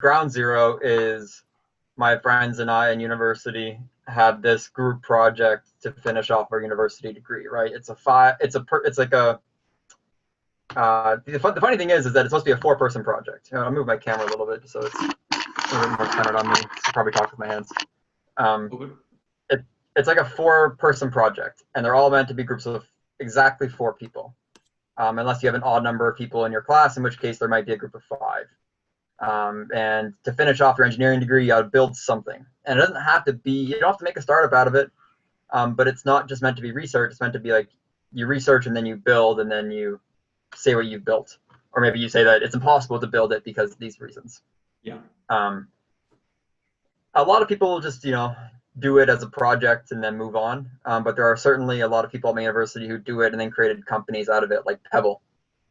ground zero is my friends and I in university had this group project to finish off our university degree, right? It's like a, the funny thing is that it's supposed to be a 4-person project. I'll move my camera a little bit so it's a little bit more centered on me. So probably talk with my hands. Okay. It's like a 4-person project, and they're all meant to be groups of exactly 4 people, unless you have an odd number of people in your class, in which case there might be a group of 5. And to finish off your engineering degree, you got to build something, and it doesn't have to be. You don't have to make a startup out of it, but it's not just meant to be research. It's meant to be like you research and then you build, and then you say what you've built, or maybe you say that it's impossible to build it because of these reasons. Yeah. A lot of people just do it as a project and then move on, but there are certainly a lot of people at my university who do it and then created companies out of it, like Pebble,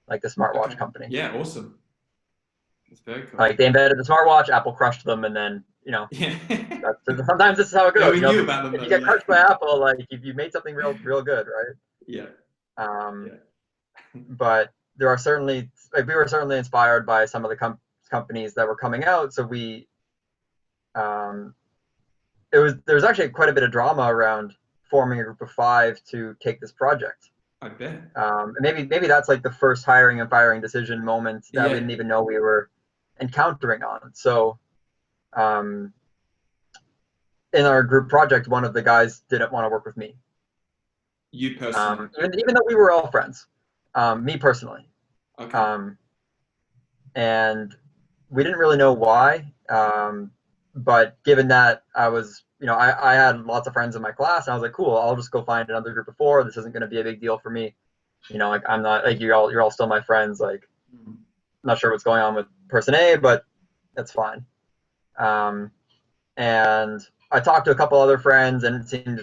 like the smartwatch company. Yeah, awesome. It's very cool. Like they invented the smartwatch, Apple crushed them, and then Yeah. sometimes this is how it goes. Yeah, we knew about them. If you get crushed by Apple, like you made something real good, right? Yeah. But there are certainly, like, we were certainly inspired by some of the companies that were coming out. So there's actually quite a bit of drama around forming a group of 5 to take this project. I bet. Maybe that's like the first hiring and firing decision moment that we didn't even know we were encountering on. So in our group project, one of the guys didn't want to work with me. You personally? Even though we were all friends. Me personally. Okay. And we didn't really know why. But given that I was, I had lots of friends in my class, and I was like, cool, I'll just go find another group of 4. This isn't going to be a big deal for me. Like, I'm not, like, you're all still my friends. Like, I'm not sure what's going on with person A, but that's fine. And I talked to a couple other friends, and it seemed,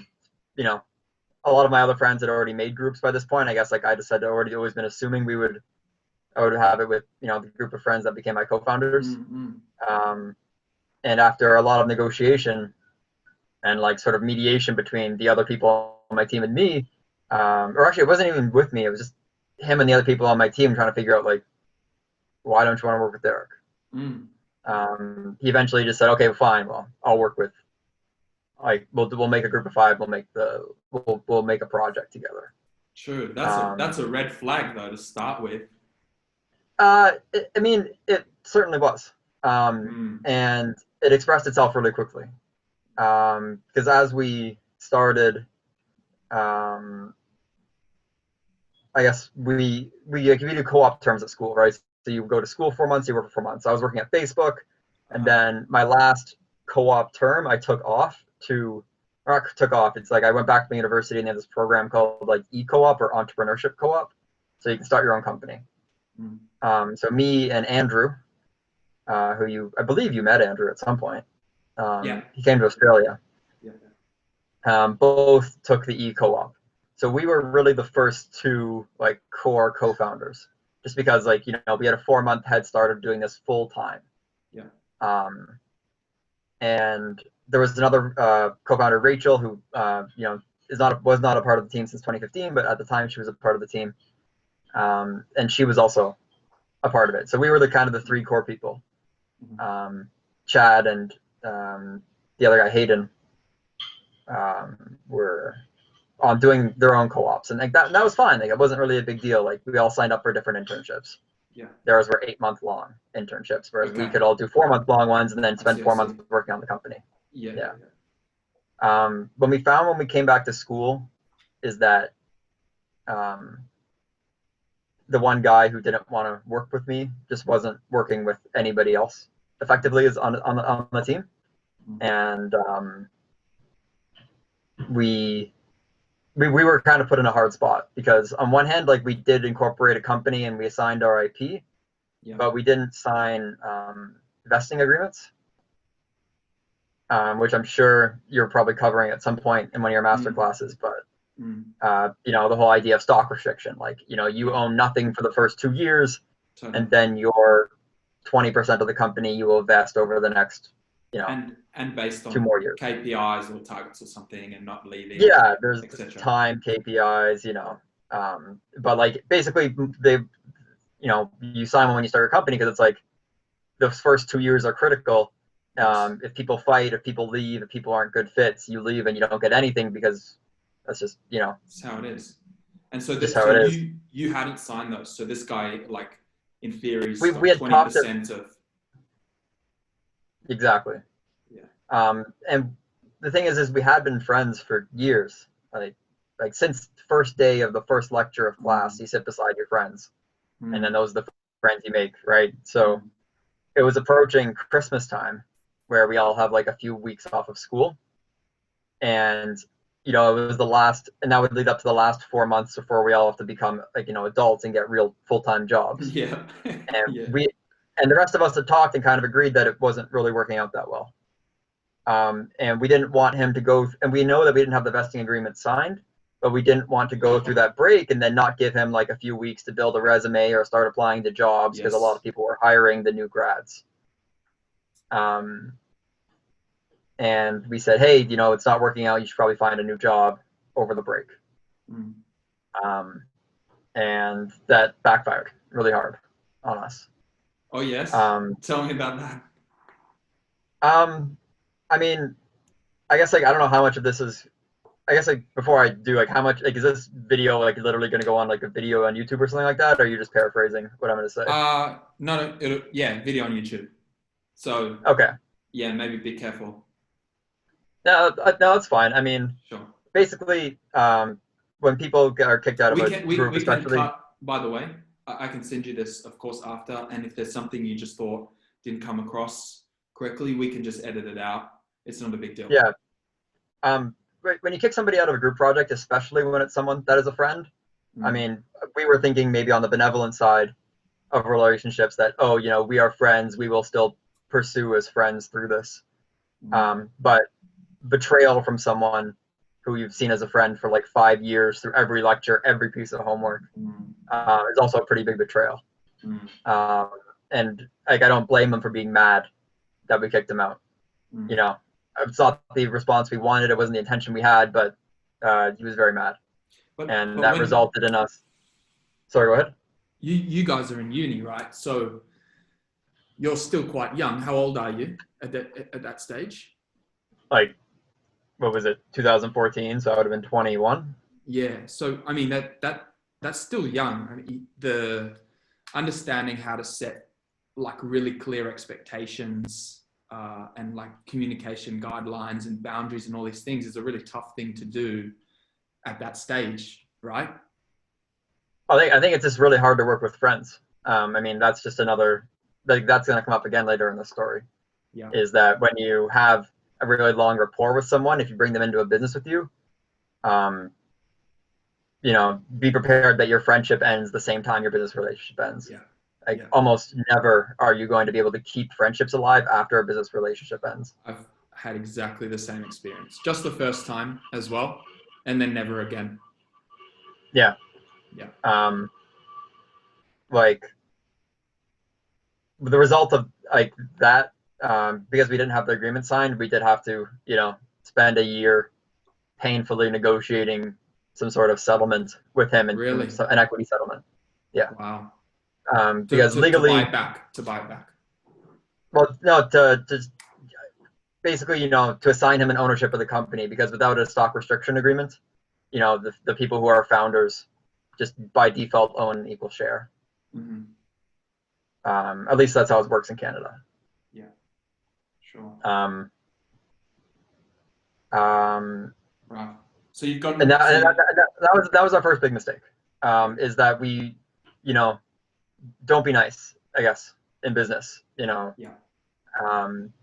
a lot of my other friends had already made groups by this point. I guess, like I just had always been assuming I would have it with, the group of friends that became my co-founders. And after a lot of negotiation and like sort of mediation between the other people on my team and me, or actually it wasn't even with me, it was just him and the other people on my team trying to figure out, like, why don't you want to work with Derek? He eventually just said, okay, fine, well, I'll work with, like, we'll make a group of 5, we'll make a project together. True. That's a red flag though to start with. It certainly was. And it expressed itself really quickly. Because as we started, I guess we do co-op terms at school, right? So you go to school 4 months, you work for 4 months. I was working at Facebook, and then my last co-op term I took off. It's like I went back to the university and they have this program called like e-co-op or entrepreneurship co-op. So you can start your own company. So me and Andrew, who I believe you met Andrew at some point. He came to Australia. Both took the e-co-op. So we were really the first 2 like core co-founders, just because, like, we had a 4-month head start of doing this full time. And there was another co-founder, Rachel, who was not a part of the team since 2015, but at the time she was a part of the team, and she was also a part of it. So we were the kind of the 3 core people. Chad and the other guy, Hayden, were on doing their own co-ops, and like that was fine. Like, it wasn't really a big deal. Like, we all signed up for different internships. Theirs were 8-month-long internships, whereas we could all do 4-month-long ones and then spend 4 months working on the company. When we came back to school is that the one guy who didn't want to work with me just wasn't working with anybody else effectively is on the team. And we were kind of put in a hard spot, because on one hand, like, we did incorporate a company and we assigned our IP, but we didn't sign vesting agreements, which I'm sure you're probably covering at some point in one of your master classes. But the whole idea of stock restriction, like, you own nothing for the first 2 years, and then your 20% of the company you will vest over the next, and based on 2 more years. KPIs or targets or something, and not leaving. There's time KPIs, but like basically you sign one when you start your company, because it's like those first 2 years are critical. If people fight, if people leave, if people aren't good fits, you leave and you don't get anything because that's just, That's how it is. And so just how it is. you hadn't signed those. So this guy, like, in theory, We had talked 20% of. Exactly. Yeah. And the thing is we had been friends for years. Like since the first day of the first lecture of class, you sit beside your friends, and then those are the friends you make, right? So it was approaching Christmas time, where we all have like a few weeks off of school, and it was the last, and that would lead up to the last 4 months before we all have to become like adults and get real full-time jobs. Yeah. And Yeah. and the rest of us had talked and kind of agreed that it wasn't really working out that well. And we didn't want him to go, and we know that we didn't have the vesting agreement signed, but we didn't want to go through that break and then not give him like a few weeks to build a resume or start applying to jobs, because a lot of people were hiring the new grads. And we said, hey, it's not working out. You should probably find a new job over the break. And that backfired really hard on us. Oh, yes? Tell me about that. I mean, I guess like I don't know how much of this is. I guess like before I do, like how much like is this video like literally going to go on like a video on YouTube or something like that, or are you just paraphrasing what I'm going to say? No, video on YouTube. So okay. Yeah, maybe be careful. No, that's fine. I mean, sure. Basically, when people are kicked out of a group, especially. Can cut, by the way, I can send you this, of course, after. And if there's something you just thought didn't come across correctly, we can just edit it out. It's not a big deal. Yeah. When you kick somebody out of a group project, especially when it's someone that is a friend, I mean, we were thinking maybe on the benevolent side of relationships that, we are friends, we will still pursue as friends through this. But betrayal from someone who you've seen as a friend for like 5 years through every lecture, every piece of homework, is also a pretty big betrayal. And like I don't blame them for being mad that we kicked him out. It's not the response we wanted. It wasn't the intention we had, but he was very mad, but that resulted in us. Sorry, go ahead. You guys are in uni, right? So you're still quite young. How old are you at that stage? Like, what was it? 2014. So I would have been 21. Yeah. So I mean that's still young. I mean, the understanding how to set like really clear expectations. And like communication guidelines and boundaries and all these things is a really tough thing to do at that stage, right? I think it's just really hard to work with friends. I mean, that's just another, like that's going to come up again later in the story. Yeah. Is that when you have a really long rapport with someone, if you bring them into a business with you, be prepared that your friendship ends the same time your business relationship ends. Yeah. Almost never are you going to be able to keep friendships alive after a business relationship ends. I've had exactly the same experience. Just the first time as well, and then never again. Yeah. Yeah. Like the result of like that, because we didn't have the agreement signed, we did have to, spend a year painfully negotiating some sort of settlement with him, and really? An equity settlement. Yeah. Wow. Because legally to buy it back. Well, no, to basically, to assign him an ownership of the company, because without a stock restriction agreement, the people who are founders just by default own an equal share. At least that's how it works in Canada. Yeah, sure. Right. So you've got. And that was our first big mistake. Is that we, don't be nice, I guess, in business. Yeah.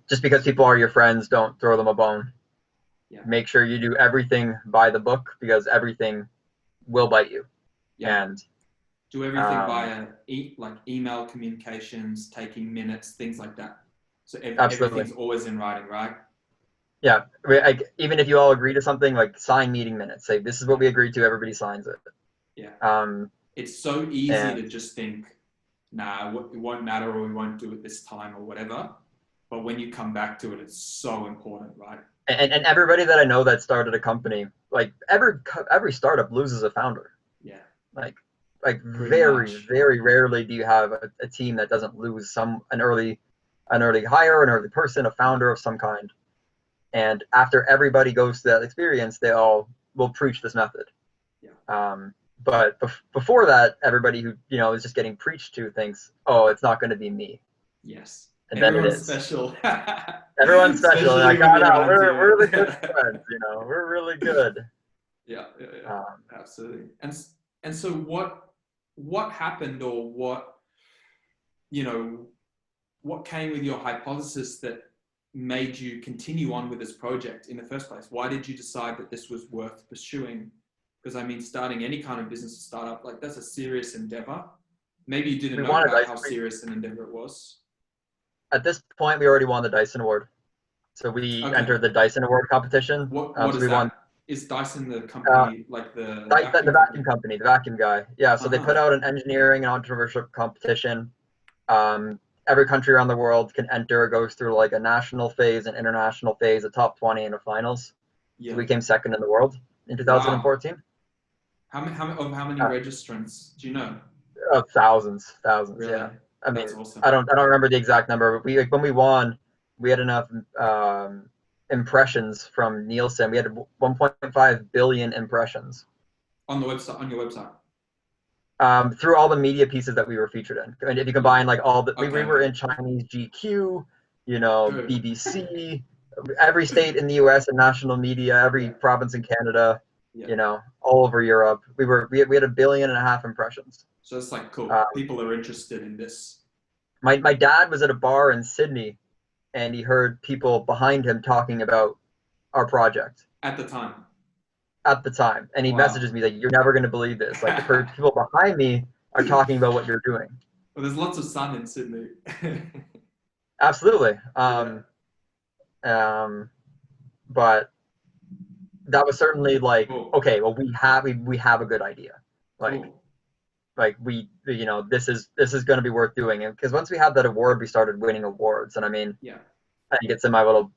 Just because people are your friends, don't throw them a bone. Yeah. Make sure you do everything by the book, because everything will bite you. Yeah. And do everything via email communications, taking minutes, things like that. So everything's always in writing, right? Yeah. Even if you all agree to something, like sign meeting minutes. Say this is what we agreed to. Everybody signs it. Yeah. It's so easy to just think, nah, it won't matter, or we won't do it this time, or whatever. But when you come back to it, it's so important, right? And everybody that I know that started a company, like every startup loses a founder. Yeah. Like very rarely do you have a team that doesn't lose an early an early hire, an early person, a founder of some kind. And after everybody goes through that experience, they all will preach this method. But before that, everybody who is just getting preached to thinks, oh, it's not going to be me. Yes. And then it is. Special. Everyone's special. Especially Like, when oh, no, we're the good friends. We're really good. Yeah. Absolutely. And so what happened, or what came with your hypothesis that made you continue on with this project in the first place? Why did you decide that this was worth pursuing? Because I mean, starting any kind of business or startup, like, that's a serious endeavor. Maybe you didn't know about how serious an endeavor it was. At this point, we already won the Dyson Award. So we entered the Dyson Award competition. What is that? Is Dyson the company, like the vacuum company, the vacuum guy? Yeah, so they put out an engineering and entrepreneurship competition. Every country around the world can enter. It goes through like a national phase, an international phase, a top 20, and a finals. Yeah. So we came second in the world in 2014. Wow. How many registrants do you know? Thousands. Really? Yeah. I mean, awesome. I don't remember the exact number, but when we won, we had enough impressions from Nielsen. We had 1.5 billion impressions on your website. Through all the media pieces that we were featured in. And if you combine like all the, we were in Chinese GQ, BBC, every state in the US and national media, every province in Canada, all over Europe. We had 1.5 billion impressions. So it's like, cool. People are interested in this. My dad was at a bar in Sydney, and he heard people behind him talking about our project. At the time. And he messages me like, you're never going to believe this. Like, the people behind me are talking about what you're doing. Well, there's lots of sun in Sydney. Absolutely. But that was certainly like, cool. Okay, well, we have a good idea. Like, cool. Like this is going to be worth doing. And because once we had that award, we started winning awards. And I mean, I think it's in my little,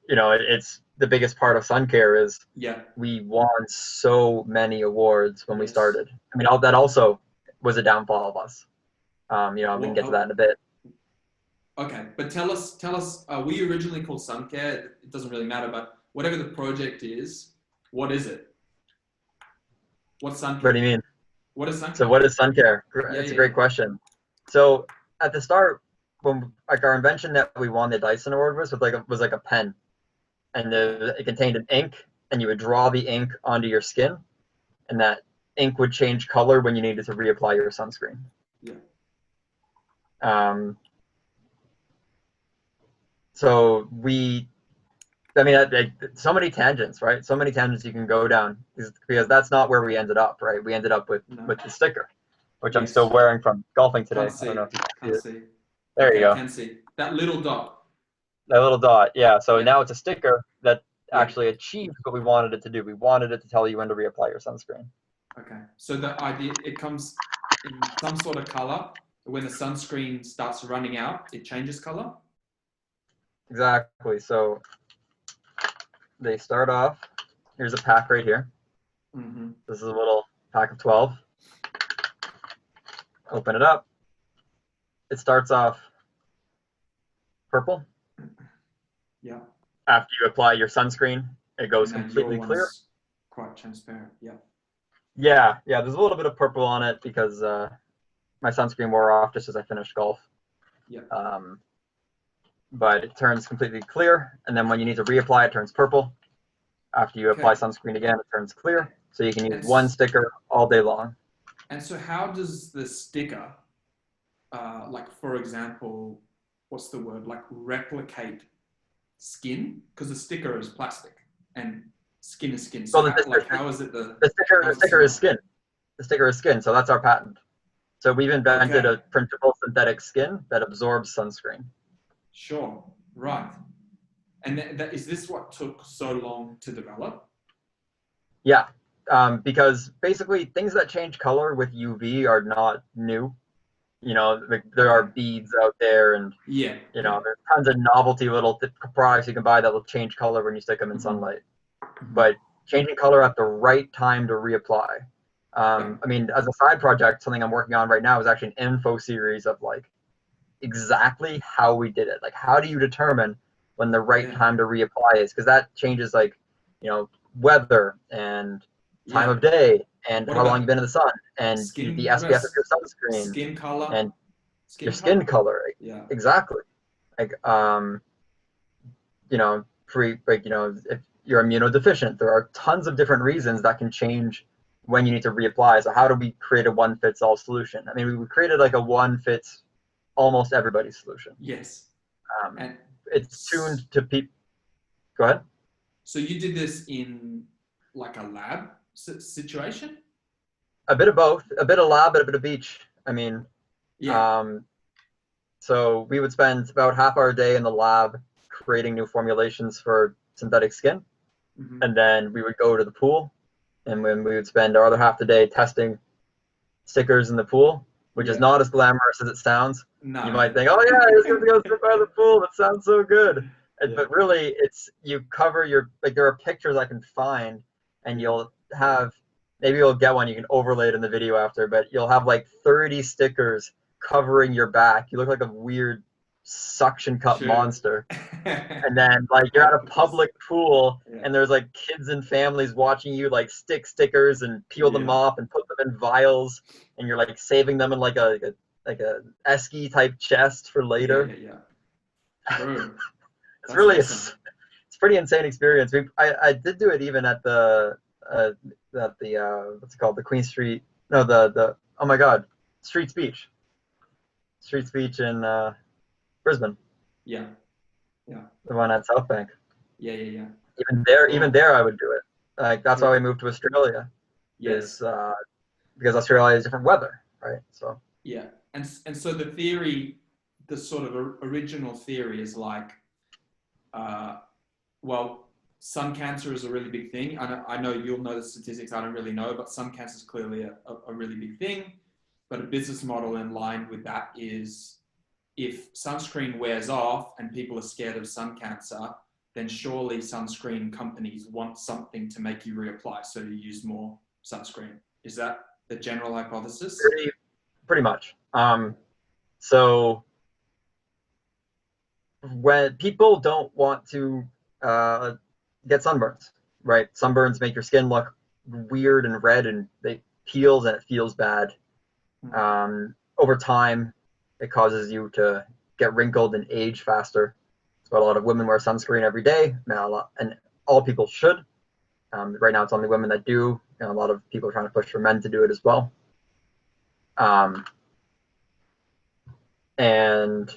it's the biggest part of SunCare is we won so many awards when we started. I mean, all that also was a downfall of us. We can get to that in a bit. Okay, but tell us, we originally called SunCare. It doesn't really matter, but whatever the project is, what is it? What's SunCare? What do you mean? What is SunCare? So what is SunCare? It's a great question. So at the start, when like our invention that we won the Dyson Award was like a pen, and it contained an ink, and you would draw the ink onto your skin, and that ink would change color when you needed to reapply your sunscreen. So so many tangents, right? So many tangents you can go down because that's not where we ended up, right? We ended up with the sticker, which I'm still wearing from golfing today. I don't know if you can see it. There you go. I can see that little dot. That little dot, yeah. So now it's a sticker that actually achieved what we wanted it to do. We wanted it to tell you when to reapply your sunscreen. Okay. So the idea, it comes in some sort of color. When the sunscreen starts running out, it changes color? Exactly. So they start off, here's a pack right here. Mm-hmm. This is a little pack of 12. Open it up. It starts off purple. Yeah. After you apply your sunscreen, it goes completely clear. Quite transparent. Yeah. Yeah. There's a little bit of purple on it because my sunscreen wore off just as I finished golf. Yeah. But it turns completely clear, and then when you need to reapply, it turns purple. After you apply sunscreen again, it turns clear. So you can use one sticker all day long. And so how does the sticker, like for example, what's the word, like replicate skin? Because the sticker is plastic and skin is skin. So how is it the sticker is skin. The sticker is skin, so that's our patent. So we've invented a printable synthetic skin that absorbs sunscreen. Sure, right. And is this what took so long to develop? Yeah, because basically things that change color with UV are not new. There are beads out there, and there's tons of novelty little products you can buy that will change color when you stick them in sunlight. But changing color at the right time to reapply. I mean, as a side project, something I'm working on right now is actually an info series of like exactly how we did it. Like, how do you determine when the right Yeah. time to reapply is? Because that changes, like, weather and time Yeah. of day and What how long about you've been in the sun and the skin? What about SPF of your sunscreen skin color? and your Skin skin color? color. Yeah. Exactly. Like, if you're immunodeficient, there are tons of different reasons that can change when you need to reapply. So how do we create a one fits all solution? I mean, we created like a one fits almost everybody's solution. Yes. Um, And it's tuned to people. Go ahead. so you did this in like a lab situation? A bit of both, a bit of lab, and a bit of beach. I mean, Yeah. um, so we would spend about half our day in the lab creating new formulations for synthetic skin, Hmm. and then we would go to the pool, and when we would spend our other half the day testing stickers in the pool, which is Yeah. not as glamorous as it sounds. You No. might think, oh yeah, he's gonna go sit by the pool. That sounds so good. Yeah. But really, it's you cover your like. There are pictures I can find, and Yeah. you'll have maybe you'll get one. You can overlay it in the video after, but you'll have like 30 stickers covering your back. You look like a weird suction cup Sure. monster. And then like you're at a Octopus. public pool Yeah. and there's like kids and families watching you like stick stickers and peel them Yeah. off and put them in vials, and you're like saving them in like a esky type chest for Yeah. later. Yeah. Yeah. True. It's That's really awesome. it's pretty insane experience. I did do it even at the what's it called, the Queen Street, no, the oh my god, Streets Beach in Brisbane, Yeah. Yeah. the one at South Bank. Yeah. Yeah. Yeah. Even Well, there I would do it. Like that's why we true. moved to Australia, is Yes. because Australia has different weather, right? So Yeah. And so the theory, the sort of original theory is like, uh, well, sun cancer is a really big thing. I know you'll know the statistics. I don't really know, but sun cancer is clearly a really big thing. But a business model in line with that is if sunscreen wears off and people are scared of sun cancer, then surely sunscreen companies want something to make you reapply, so you use more sunscreen. Is that the general hypothesis? pretty much. So when people don't want to uh, get sunburns, right? Sunburns make your skin look weird and red, and they peels and it feels bad. Over time, it causes you to get wrinkled and age faster. So a lot of women wear sunscreen every day, and all people should. Right now, it's only women that do, and a lot of people are trying to push for men to do it as well. Um, and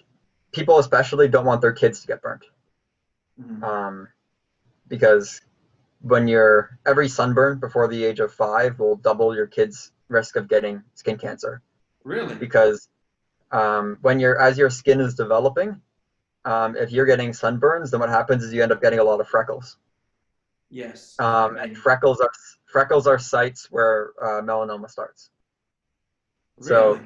people especially don't want their kids to get burnt, Mm-hmm. because when you're every sunburn before the age of 5 will double your kid's risk of getting skin cancer, Really? because when you're as your skin is developing, if you're getting sunburns, then what happens is you end up getting a lot of freckles. Yes. And Okay. freckles are sites where melanoma starts. Really? So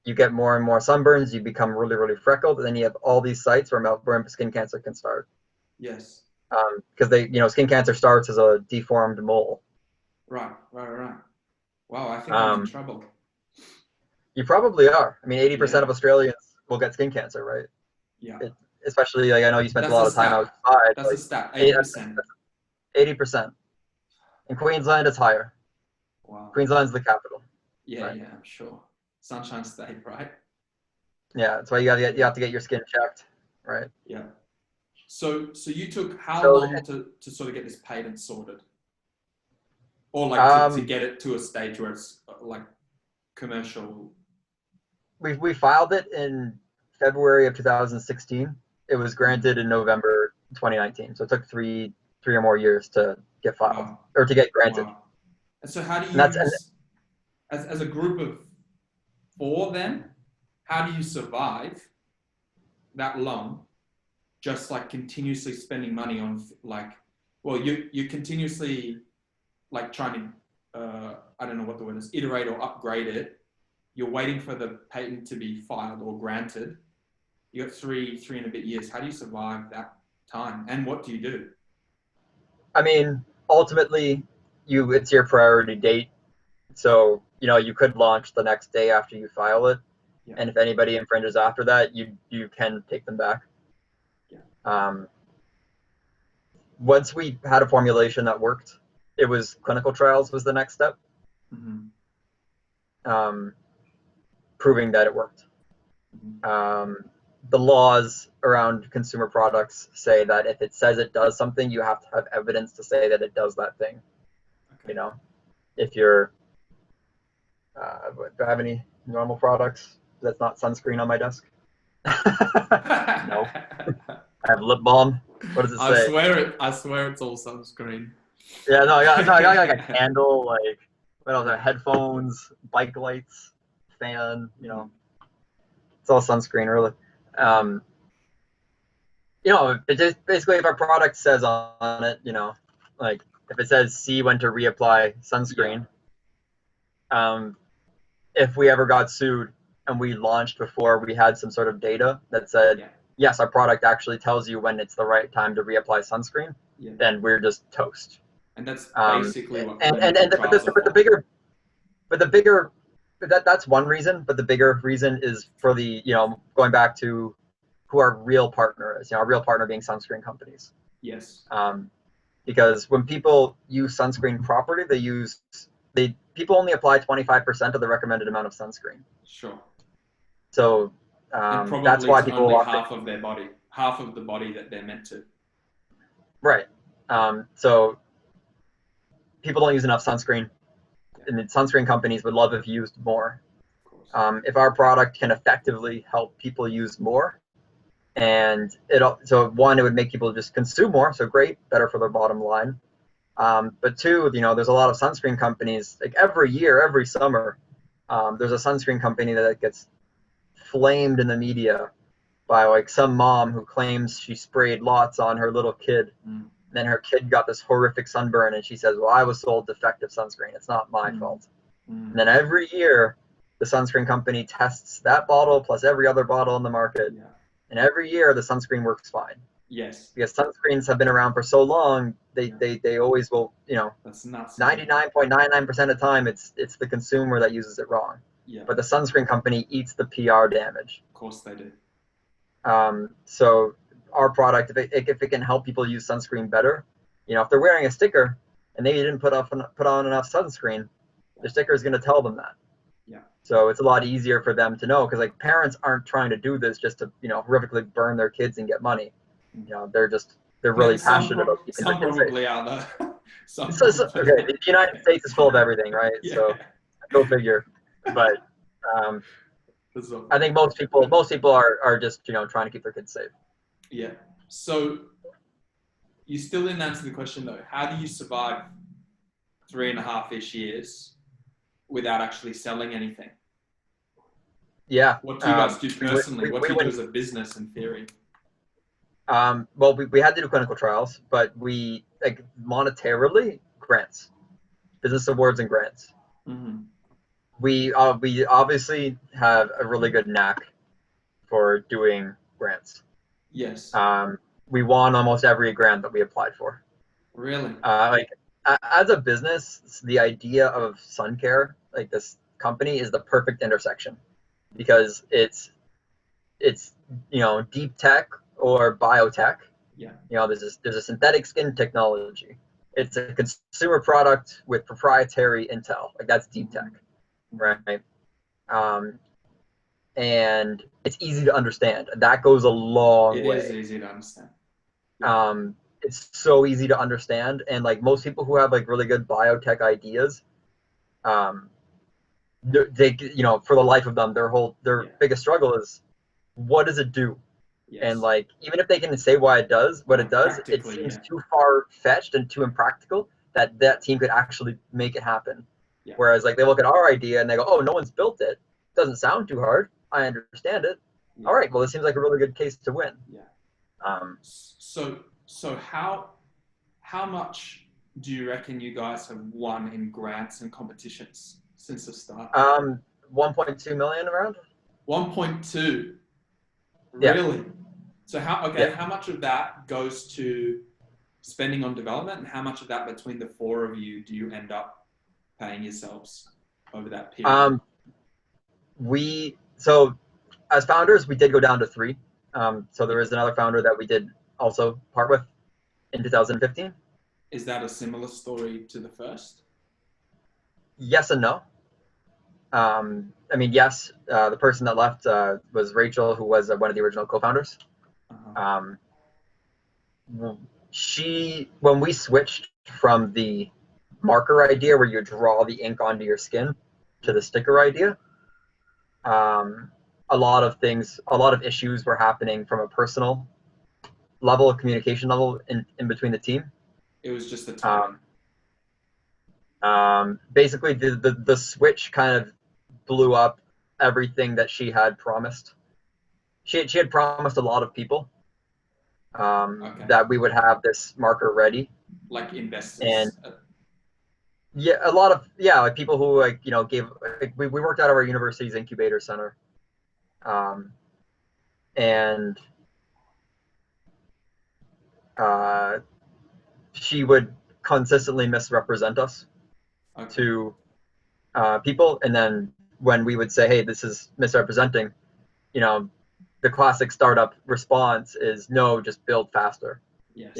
you get more and more sunburns, you become really, really freckled, and then you have all these sites where skin cancer can start. Yes. Because skin cancer starts as a deformed mole. Right. Right. Right. Wow. I think I'm in Um, trouble. you probably are. I mean, 80% Yeah. of Australians will get skin cancer, right? Yeah. It, Especially, like, I know you spent a That's a lot of time stat. outside, That's a like stat. eight- 80%. 80%. In Queensland, it's higher. Wow. Queensland's the capital, Yeah. right? Yeah. I'm sure. Sunshine State, right? Yeah, that's why you Yeah. have to get your skin checked, right? Yeah. So you took how So long to sort of get this patent sorted, or like to um, get it to a stage where it's like commercial? we filed it in February of 2016. It was Mhm. granted in November 2019. So it took three or more years to get filed Wow. or to get granted. Wow. And so how do And that's you, and as a group of four then, how do you survive that long, just like continuously spending money on like, well, you're continuously like trying to, I don't know what the word is, iterate or upgrade it. You're waiting for the patent to be filed or granted. You got three and a bit years. How do you survive that time? And what do you do? I mean, ultimately, it's your priority date. So you could launch the next day after you file it. Yeah. And if anybody infringes after that, you can take them back. Yeah. Once we had a formulation that worked, it was clinical trials was the next step, proving that it worked. The laws around consumer products say that if it says it does something, you have to have evidence to say that it does that thing. Okay. You know, if you're, do I have any normal products that's not sunscreen on my desk? No. I have lip balm. What does it say? I swear it's all sunscreen. Yeah, no, I got like a candle, like what else? Headphones, bike lights, fan. You know, it's all sunscreen, really. You know, it just basically if our product says on it, you know, like if it says see when to reapply sunscreen, if we ever got sued and we launched before we had some sort of data that said, yes, our product actually tells you when it's the right time to reapply sunscreen, then we're just toast. And that's basically what that's one reason, but the bigger reason is for the, you know, going back to who our real partner is, you know, our real partner being sunscreen companies. Yes. Because when people use sunscreen properly, people only apply 25% of the recommended amount of sunscreen. Sure. So that's why people only half of their body, half of the body that they're meant to. Right. So people don't use enough sunscreen, and the sunscreen companies would love if used more. If our product can effectively help people use more, and it would make people just consume more, so great, better for their bottom line. But two, you know, there's a lot of sunscreen companies, like every year, every summer, there's a sunscreen company that gets flamed in the media by like some mom who claims she sprayed lots on her little kid. And then her kid got this horrific sunburn and she says, well, I was sold defective sunscreen. It's not my fault. And then every year, the sunscreen company tests that bottle plus every other bottle in the market. Yeah. And every year, the sunscreen works fine. Yes. Because sunscreens have been around for so long, they always will, you know, that's nuts. 99.99% of the time, it's the consumer that uses it wrong. Yeah. But the sunscreen company eats the PR damage. Of course they do. So our product, if it can help people use sunscreen better, you know, if they're wearing a sticker and they didn't put on enough sunscreen, the sticker is going to tell them that. Yeah. So it's a lot easier for them to know, because like parents aren't trying to do this just to, you know, horrifically burn their kids and get money. You know, they're really passionate about keeping their kids probably safe. are though. Okay, the United States is full of everything, right? Yeah. So go figure. But I think most people are just, you know, trying to keep their kids safe. Yeah. So you still didn't answer the question though. How do you survive 3.5-ish years without actually selling anything? Yeah. What do you guys do personally? What do you do as a business in theory? Well, we had to do clinical trials, but we, like, monetarily, grants, business awards and grants. We obviously have a really good knack for doing grants. Yes. We won almost every grant that we applied for. Really? As a business, the idea of sun care, like this company, is the perfect intersection, because it's you know, deep tech or biotech. Yeah. You know, there's a synthetic skin technology. It's a consumer product with proprietary intel. Like, that's deep tech, right? And it's easy to understand. That goes a long way. It is easy to understand. It's so easy to understand, and like most people who have like really good biotech ideas, they, you know, for the life of them, their biggest struggle is, what does it do? Yes. And like, even if they can say what it does, it seems too far fetched and too impractical that team could actually make it happen. Yeah. Whereas like they look at our idea and they go, oh, no one's built it. Doesn't sound too hard. I understand it. Yeah. All right, well, this seems like a really good case to win. Yeah. So how much do you reckon you guys have won in grants and competitions since the start? 1.2 million around. 1.2. Yeah. Really? So how much of that goes to spending on development, and how much of that between the four of you do you end up paying yourselves over that period? So as founders, we did go down to 3. So there is another founder that we did also part with in 2015. Is that a similar story to the first? Yes and no. I mean, yes, the person that left was Rachel, who was one of the original co-founders. Uh-huh. When we switched from the marker idea where you draw the ink onto your skin to the sticker idea, a lot of issues were happening from a personal level, communication level in between the team. It was just the time. Basically, the switch kind of blew up everything that she had promised. She had promised a lot of people that we would have this marker ready. Like investors. And yeah, a lot of like people who gave we worked out of our university's incubator center, and she would consistently misrepresent us to people, and then when we would say, hey, this is misrepresenting, the classic startup response is, no, just build faster. Yes.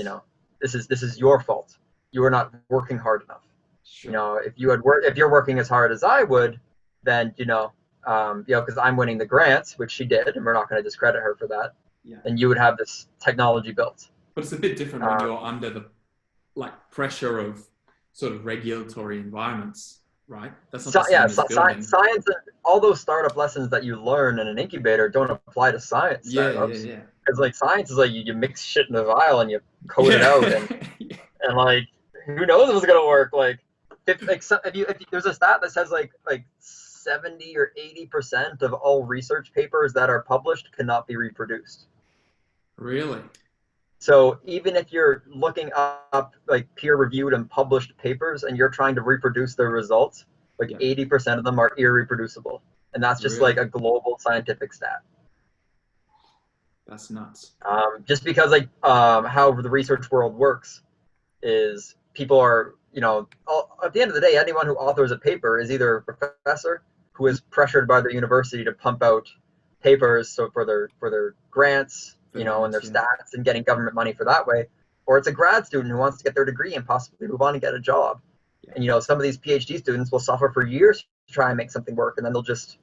This is your fault. You are not working hard enough. Sure. If you're working as hard as I would, then because I'm winning the grants, which she did, and we're not going to discredit her for that. Yeah. And you would have this technology built. But it's a bit different when you're under the pressure of sort of regulatory environments, right? That's not science and all those startup lessons that you learn in an incubator don't apply to science startups. Yeah. Because science is you mix shit in a vial and you code it out, and and who knows if it's gonna work? If there's a stat that says 70 or 80% of all research papers that are published cannot be reproduced. Really? So even if you're looking up peer-reviewed and published papers and you're trying to reproduce their results, 80% of them are irreproducible, and that's just really? a global scientific stat. That's nuts. Just because how the research world works is people are at the end of the day, anyone who authors a paper is either a professor who is pressured by their university to pump out papers for their grants, and their stats, and getting government money for that way, or it's a grad student who wants to get their degree and possibly move on and get a job. Yeah. And some of these PhD students will suffer for years to try and make something work, and then they'll just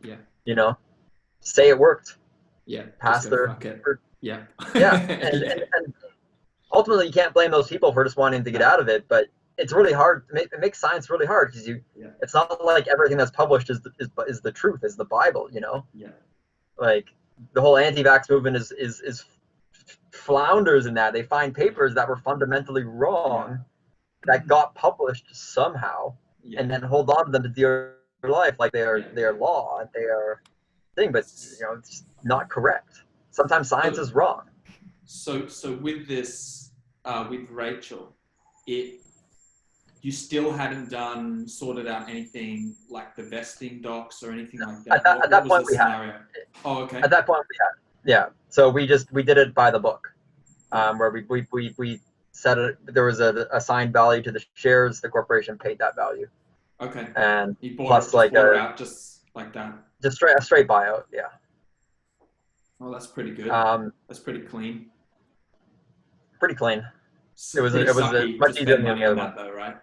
say it worked. Yeah. Pass their yeah. And ultimately you can't blame those people for just wanting to get out of it, but it's really hard. It makes science really hard because it's not like everything that's published is the truth, is the Bible, Yeah. The whole anti-vax movement is flounders in that. They find papers that were fundamentally wrong that got published somehow, and then hold on to them to their life like they are law, they are thing, but it's not correct. Sometimes science is wrong. So with this, with Rachel, you still hadn't sorted out anything like the vesting docs or anything like that? At that point we had. Oh, okay. At that point we had. Yeah. So we did it by the book, where we set it. There was a assigned value to the shares. The corporation paid that value. Okay. And he bought plus it out just like that. Just a straight buyout. Yeah. Oh, that's pretty good. That's pretty clean. Pretty clean. It was much easier than the other one, though, right?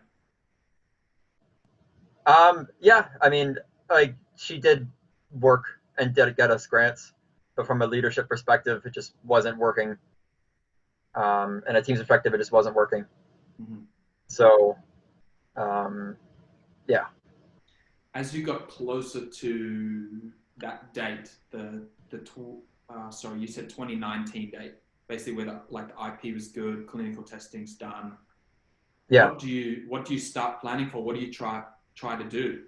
Yeah, I mean, she did work and did get us grants, but from a leadership perspective, it just wasn't working. And a team's perspective, it just wasn't working. Mm-hmm. So, yeah. As you got closer to that date, you said 2019 date, basically where the IP was good, clinical testing's done. Yeah. What do you start planning for? What do you try to do?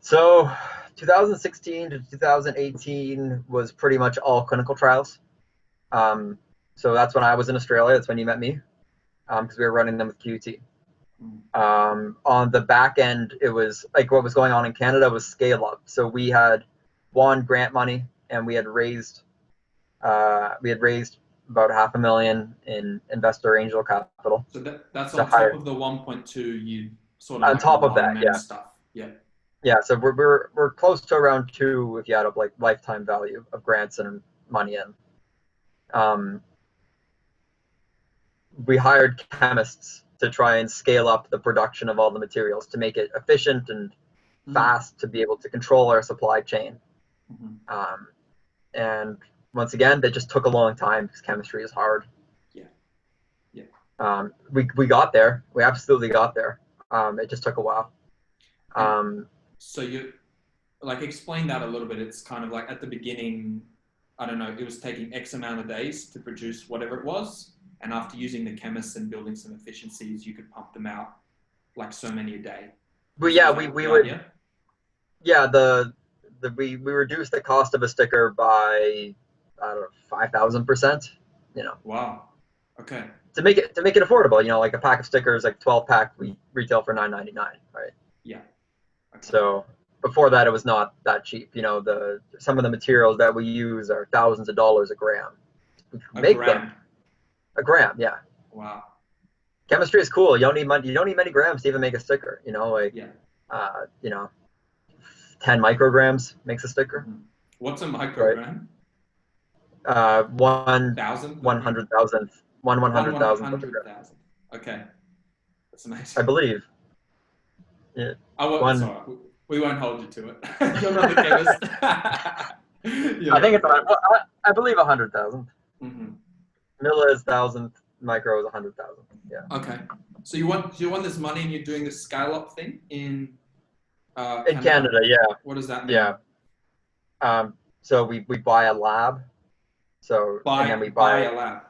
So 2016 to 2018 was pretty much all clinical trials. So that's when I was in Australia. That's when you met me, because we were running them with QT. On the back end, it was what was going on in Canada was scale up. So we had won grant money, and we had raised about $500,000 in investor angel capital. So that's on top of the 1.2 you sort of on top of that, yeah. Stuff. Yeah. Yeah, so we're close to around 2 if you add up like lifetime value of grants and money in. Um, we hired chemists to try and scale up the production of all the materials to make it efficient and fast to be able to control our supply chain. Mm-hmm. And once again, that just took a long time because chemistry is hard. Yeah. Yeah. We got there. We absolutely got there. It just took a while. So you like explain that a little bit. It's kind of like at the beginning, I don't know, it was taking X amount of days to produce whatever it was. And after using the chemists and building some efficiencies, you could pump them out like so many a day. But Was yeah, that we the would, idea? yeah, we reduced the cost of a sticker by, I don't know, 5,000%, you know, Wow. Okay. to make it affordable. You know, like a pack of stickers, like 12 pack, we retail for $9.99, right? Yeah. Okay. So before that, it was not that cheap. You know, some of the materials that we use are thousands of dollars a gram. We A make gram. them a gram, yeah. Wow. Chemistry is cool. You don't need money. You don't need many grams to even make a sticker. You know, like Yeah. you know, 10 micrograms makes a sticker. Mm-hmm. What's a microgram? One Thousand? one hundred thousandth, one One hundred one thousandth of a hundred gram, thousand. Okay. That's I amazing. believe. Yeah. I won't, One. sorry. We won't hold you to it. You're not the chemist. You're I not think the it's. chemist. I believe 100,000. Mm-hmm. Milli is thousandth. Micro is 100,000. Yeah. Okay. So you want this money and you're doing this scale up thing in In Canada? Canada, yeah, What does that mean? yeah. So we buy a lab. So and then we Buy buy. a lab.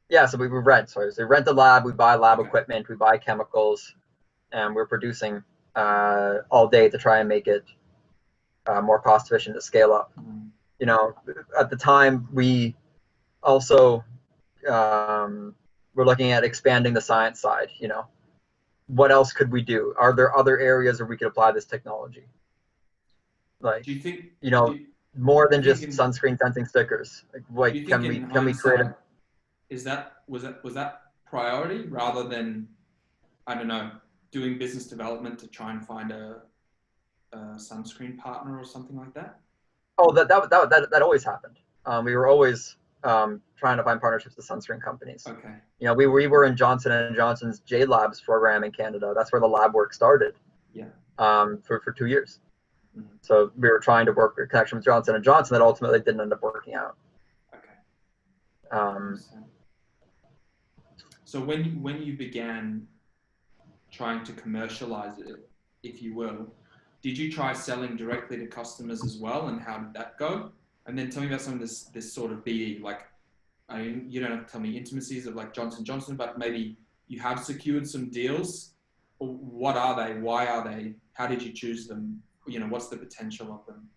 Yeah, so we rent. Sorry, so we rent a lab. We buy lab Okay. equipment. We buy chemicals, and we're producing all day to try and make it more cost efficient to scale up. Mm-hmm. You know, at the time we also we're looking at expanding the science side. You know, what else could we do? Are there other areas where we could apply this technology? Like, Do you think you do know, you, more do you than think just in sunscreen sensing stickers. do Like, you think in can we create hindsight a is that was that priority rather than I don't know doing business development to try and find a sunscreen partner or something like that? Oh, that always happened. We were always trying to find partnerships with sunscreen companies. Okay. You know, we were in Johnson and Johnson's J Labs program in Canada. That's where the lab work started. Yeah. For 2 years. Mm-hmm. So we were trying to work a connection with Johnson and Johnson that ultimately didn't end up working out. Okay. So when you began trying to commercialize it, if you will, did you try selling directly to customers as well, and how did that go? And then tell me about some of this sort of BE, like I mean, you don't have to tell me intimacies of like Johnson Johnson, but maybe you have secured some deals. What are they? Why are they? How did you choose them? You know, what's the potential of them?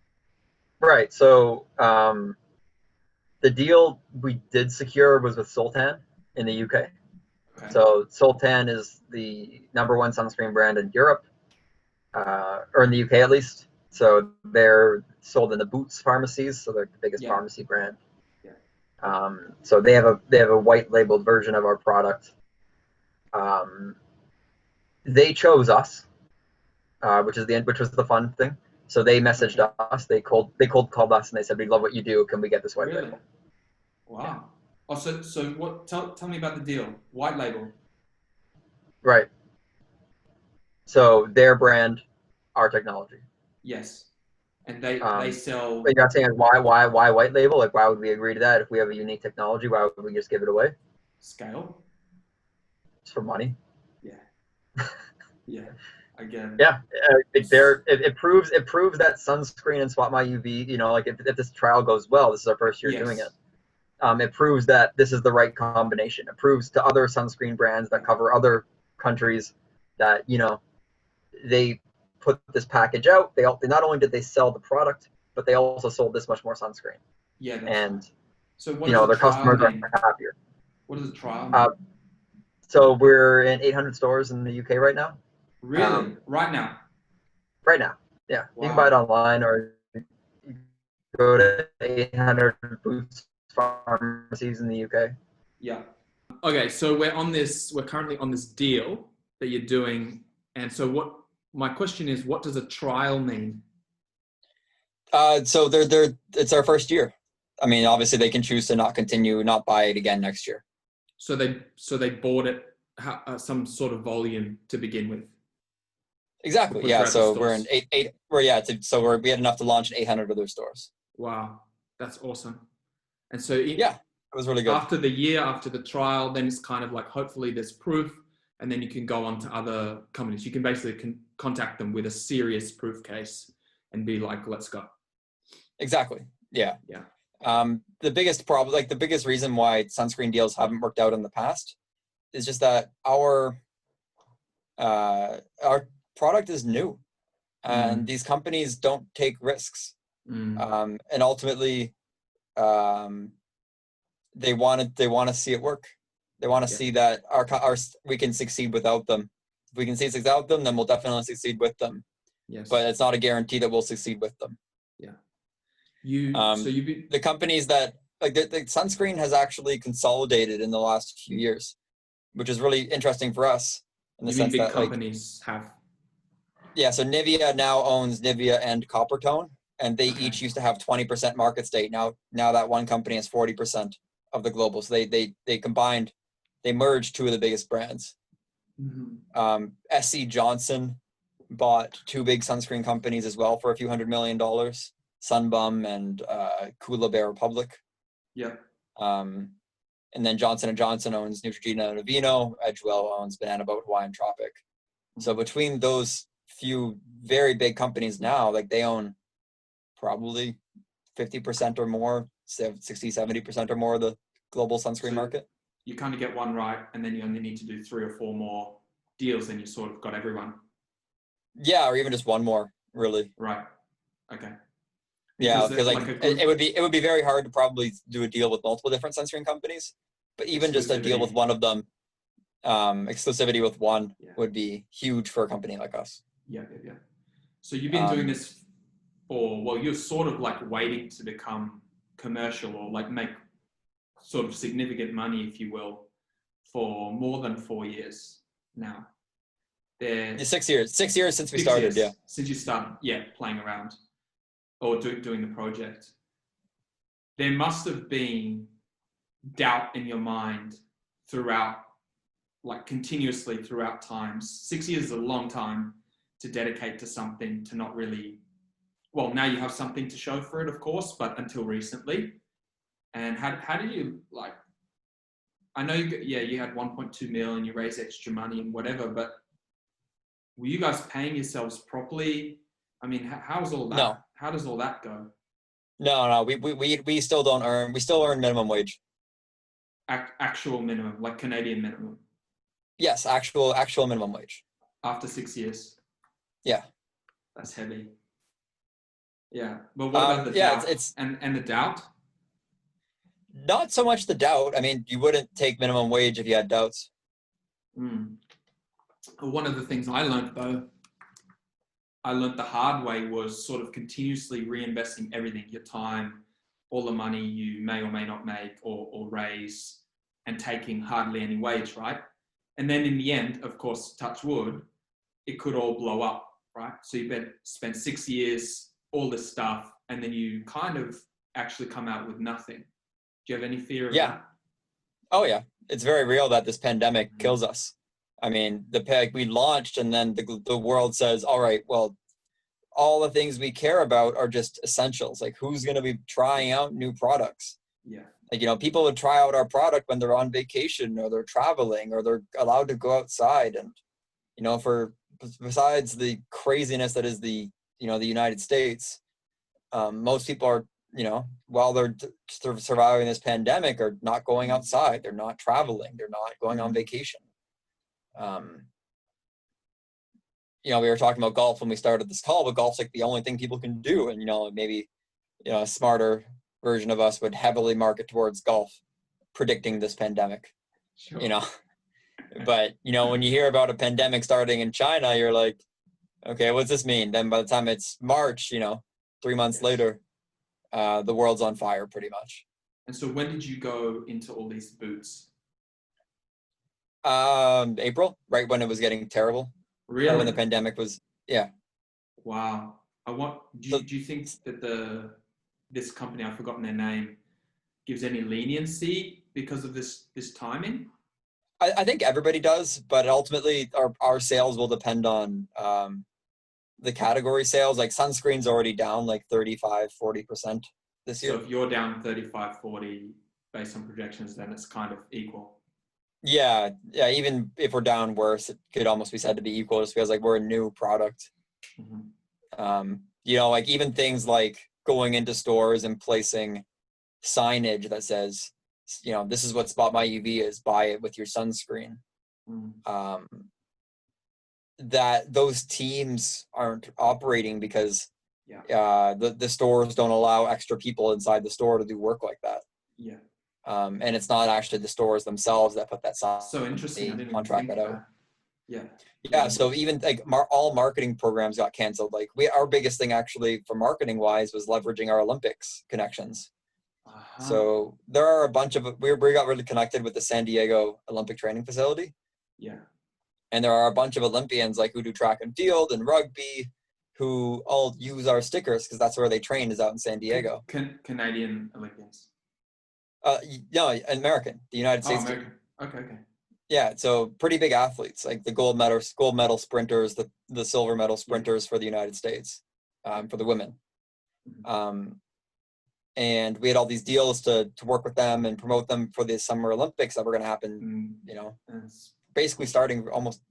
Right. So the deal we did secure was with Sultan in the UK. Okay. So Sultan is the #1 sunscreen brand in Europe, or in the UK at least. So they're sold in the Boots pharmacies, so they're the biggest pharmacy brand. Yeah. So they have a white labeled version of our product. They chose us, which was the fun thing. So they messaged us. They cold called us and they said, "We love what you do. Can we get this white Really? label?" Wow. Yeah. Oh, so what? Tell me about the deal. White label. Right. So their brand, our technology. Yes. And they sell. But you're asking why white label? Like, why would we agree to that if we have a unique technology? Why would we just give it away? Scale. It's for money. Yeah. Yeah. Again. Yeah. It proves that sunscreen and Spot My UV. You know, like if this trial goes well, this is our first year doing it. It proves that this is the right combination. It proves to other sunscreen brands that cover other countries that, you know, they put this package out. They not only did they sell the product, but they also sold this much more sunscreen. Yeah. And right. So what you know, does their a trial customers mean? are happier. What does a trial mean? So we're in 800 stores in the UK right now. Really? Right now? Right now, yeah. Wow. You can buy it online or you go to 800 Boots pharmacies in the UK. Yeah. Okay, so we're currently on this deal that you're doing, and so my question is, what does a trial mean? So it's our first year. I mean, obviously they can choose to not continue, not buy it again next year. So they bought it some sort of volume to begin with. Exactly. Yeah. So we're in eight. We had enough to launch in 800 other stores. Wow, that's awesome. And so yeah, it was really good. After the year, after the trial, then it's kind of like hopefully there's proof, and then you can go on to other companies. You can basically contact them with a serious proof case and be like, let's go. Exactly. Yeah. Yeah. The biggest problem, like the biggest reason why sunscreen deals haven't worked out in the past is just that our product is new and these companies don't take risks. And ultimately, they want to see it work. They want to see that we can succeed without them. If we can succeed without them, then we'll definitely succeed with them. Yes. But it's not a guarantee that we'll succeed with them. Yeah. The companies that like the sunscreen has actually consolidated in the last few years, which is really interesting for us in the sense that companies have. Yeah, so Nivea now owns Nivea and Coppertone, and they each used to have 20% market stake. Now that one company has 40% of the global. So they combined, they merged two of the biggest brands. SC Johnson bought two big sunscreen companies as well for a few $100 million, Sunbum and Kula Bear Republic. Yeah. And then Johnson & Johnson owns Neutrogena and Aveeno. Edgewell owns Banana Boat, Hawaiian Tropic. So between those few very big companies now, like they own probably 50% or more, 60, 70% or more of the global sunscreen market. You kind of get one right, and then you only need to do 3 or 4 more deals, and you sort of got everyone. Yeah, or even just one more, really. Right. Okay. Yeah, because it would be very hard to probably do a deal with multiple different sunscreen companies, but even just a deal with one of them, exclusivity with one would be huge for a company like us. Yeah. So you've been doing this you're sort of like waiting to become commercial or like make sort of significant money, if you will, for more than 4 years now. 6 years. 6 years since we started, yeah. Since you started, playing around or doing the project. There must have been doubt in your mind throughout, like continuously throughout times. 6 years is a long time to dedicate to something, to not really, well, now you have something to show for it, of course, but until recently. And how did you, like, I know you had 1.2 million and you raised extra money and whatever, but were you guys paying yourselves properly? I mean, how's all that? No. How does all that go? No, we still don't earn, we still earn minimum wage. Actual minimum, like Canadian minimum? Yes, actual minimum wage. After 6 years? Yeah. That's heavy. Yeah, but what about the doubt? It's and the doubt? Not so much the doubt. I mean, you wouldn't take minimum wage if you had doubts. One of the things I learned the hard way was sort of continuously reinvesting everything, your time, all the money you may or may not make or raise, and taking hardly any wage, right? And then in the end, of course, touch wood, it could all blow up, right? So you spent 6 years, all this stuff, and then you kind of actually come out with nothing. Do you have any fear of that? Oh yeah, it's very real that this pandemic kills us. I mean, we launched and then the world says, all right, well, all the things we care about are just essentials. Like who's going to be trying out new products? Yeah. Like, people would try out our product when they're on vacation or they're traveling or they're allowed to go outside. And, besides the craziness that is the United States, most people are, while they're surviving this pandemic, are not going outside. They're not traveling. They're not going on vacation. We were talking about golf when we started this call, but golf's like the only thing people can do. And, maybe, a smarter version of us would heavily market towards golf, predicting this pandemic, Sure. But, when you hear about a pandemic starting in China, you're like, okay, what's this mean? Then by the time it's March, 3 months later, the world's on fire pretty much. And so when did you go into all these boots? April, right when it was getting terrible. Really? When the pandemic was, Yeah. Wow. Do you think that this company, I've forgotten their name, gives any leniency because of this timing? I think everybody does, but ultimately our sales will depend on the category sales. Like sunscreen's already down like 35-40% this year. So if you're down 35-40 based on projections, then it's kind of equal. Yeah, even if we're down worse, it could almost be said to be equal, just because like we're a new product. Mm-hmm. Like even things like going into stores and placing signage that says, this is what Spot My UV is, buy it with your sunscreen. Mm. That those teams aren't operating because Yeah. the stores don't allow extra people inside the store to do work like that. Yeah. And it's not actually the stores themselves that put that sign. So interesting. I didn't even contract think that of out. that. Yeah. Yeah, so even like all marketing programs got canceled. Like our biggest thing actually for marketing wise was leveraging our Olympics connections. Uh-huh. So there are a bunch of we got really connected with the San Diego Olympic Training Facility. Yeah. And there are a bunch of Olympians like who do track and field and rugby who all use our stickers because that's where they train, is out in San Diego. Canadian Olympians. No, American, the United States. American. Okay. Yeah, so pretty big athletes, like the gold medal sprinters, the silver medal sprinters for the United States, for the women. And we had all these deals to work with them and promote them for the Summer Olympics that were going to happen, basically starting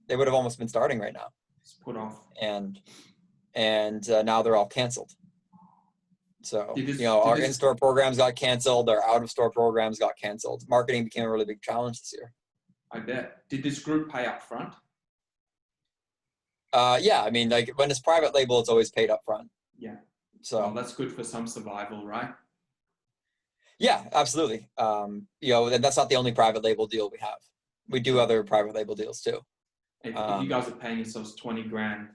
they would have almost been starting right now. It's put off. And now they're all canceled. So, our in-store programs got canceled, our out-of-store programs got canceled. Marketing became a really big challenge this year. I bet. Did this group pay up front? Yeah, I mean, like when it's private label, it's always paid up front. Yeah. So well, that's good for some survival, right? Yeah, absolutely. And that's not the only private label deal we have. We do other private label deals too. If you guys are paying yourselves $20,000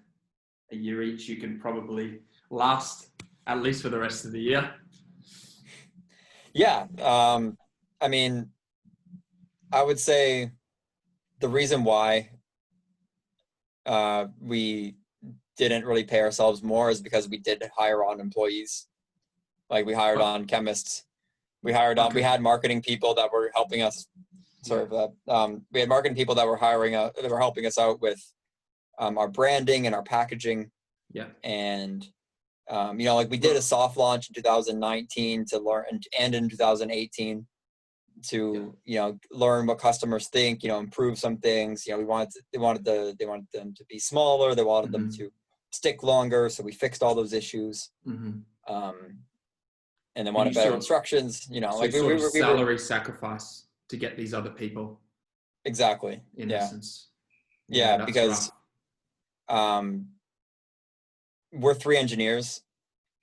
a year each, you can probably last at least for the rest of the year. Yeah. I mean, I would say the reason why we didn't really pay ourselves more is because we did hire on employees. Like we hired on chemists. We had marketing people that were helping us. Sorry for that. We had marketing people that were that were helping us out with our branding and our packaging. Yeah. And like we did a soft launch in 2019 to learn, and in 2018 to learn what customers think. Improve some things. They wanted them to be smaller. They wanted them to stick longer. So we fixed all those issues. And then wanted better instructions. So salary sacrifice to get these other people. Exactly. In essence. Yeah, because we're 3 engineers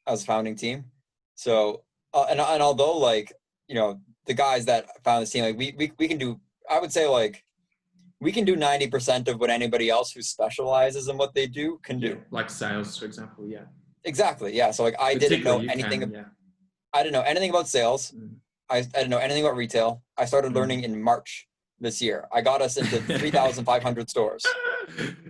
as a founding team. So and although the guys that found this team, we can do, I would say we can do 90% of what anybody else who specializes in what they do can do. Like sales, for example. Yeah. Exactly. Yeah. So I didn't know anything. I didn't know anything about sales. I didn't know anything about retail. I started learning in March this year. I got us into 3,500 stores.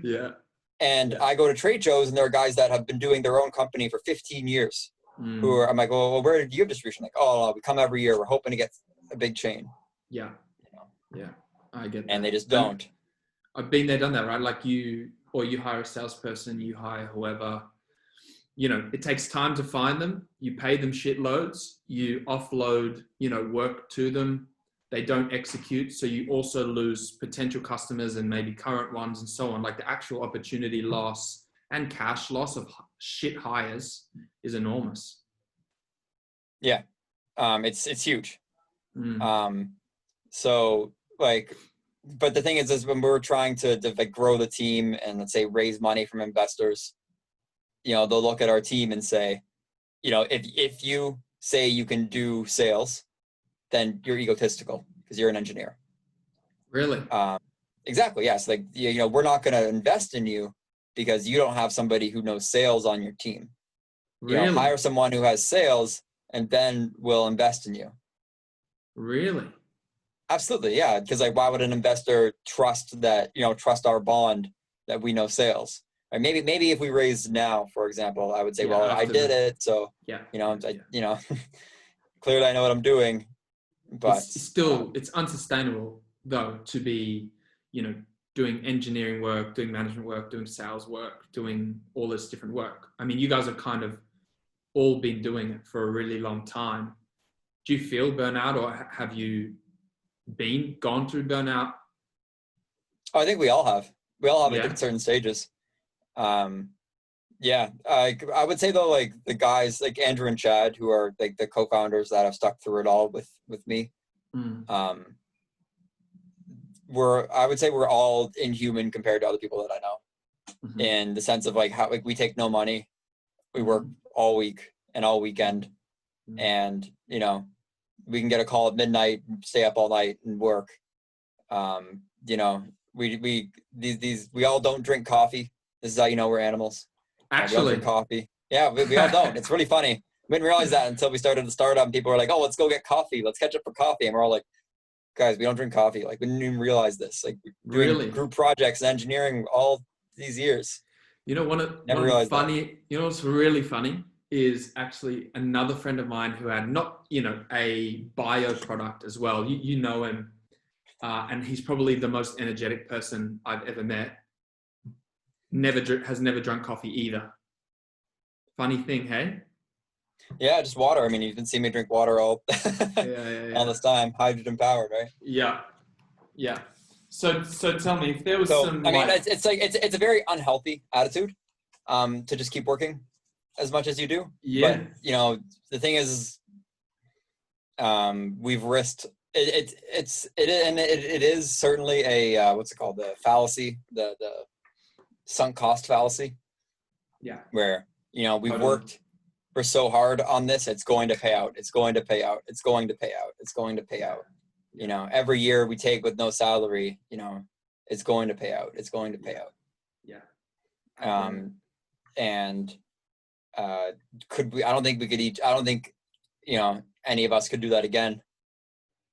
Yeah. And I go to trade shows, and there are guys that have been doing their own company for 15 years. I'm like, well, where do you have distribution? Like, oh, we come every year. We're hoping to get a big chain. Yeah. Yeah. I get that. And they just don't. I've been there, done that, right? Like you hire a salesperson, you hire whoever. It takes time to find them. You pay them shitloads. You offload, work to them. They don't execute. So you also lose potential customers and maybe current ones and so on. Like the actual opportunity loss and cash loss of shit hires is enormous. Yeah. It's huge. So but the thing is when we're trying to grow the team and let's say raise money from investors, they'll look at our team and say, if you say you can do sales, then you're egotistical because you're an engineer. Really? Exactly. Yes. We're not going to invest in you because you don't have somebody who knows sales on your team. Really? Hire someone who has sales and then we'll invest in you. Really? Absolutely. Yeah. Because why would an investor trust our bond that we know sales? Right? Maybe if we raised now, for example, I would say, Yeah, well, I after did the- it, so Yeah. clearly I know what I'm doing. But It's still it's unsustainable though to be, doing engineering work, doing management work, doing sales work, doing all this different work. I mean, you guys have kind of all been doing it for a really long time. Do you feel burnout, or have you gone through burnout? I think we all have. We all have it Yeah. at certain stages. Yeah, I would say though, like the guys like Andrew and Chad, who are like the co-founders that have stuck through it all with me. Mm. I would say we're all inhuman compared to other people that I know, Mhm. in the sense of like how like we take no money, we work all week and all weekend, Mhm. and we can get a call at midnight, stay up all night and work. We all don't drink coffee. This is how you know we're animals. We don't Actually, drink coffee. Yeah, we all don't. It's really funny. We didn't realize that until we started the startup, and people were like, "Oh, let's go get coffee. Let's catch up for coffee." And we're all like, "Guys, we don't drink coffee." Like, we didn't even realize this. Like, doing really, group projects and engineering all these years. Never realized that. what's really funny is actually another friend of mine who had not, a bio product as well. You know him, and he's probably the most energetic person I've ever met. Has never drunk coffee either. Funny thing, hey? Yeah, just water. I mean, you can see me drink water all Yeah. all this time, hydrogen powered, right? Yeah. So tell me, if there was some. I mean, it's a very unhealthy attitude, to just keep working as much as you do. Yeah. But the thing is, we've risked it. It is certainly a what's it called, the fallacy, the sunk cost fallacy. Yeah. Where we've Totally. worked for so hard on this, it's going to pay out. It's going to pay out. It's going to pay out. It's going to pay out. Every year we take with no salary, it's going to pay out. It's going to pay out. Yeah. And could we? I don't think we could each. I don't think any of us could do that again.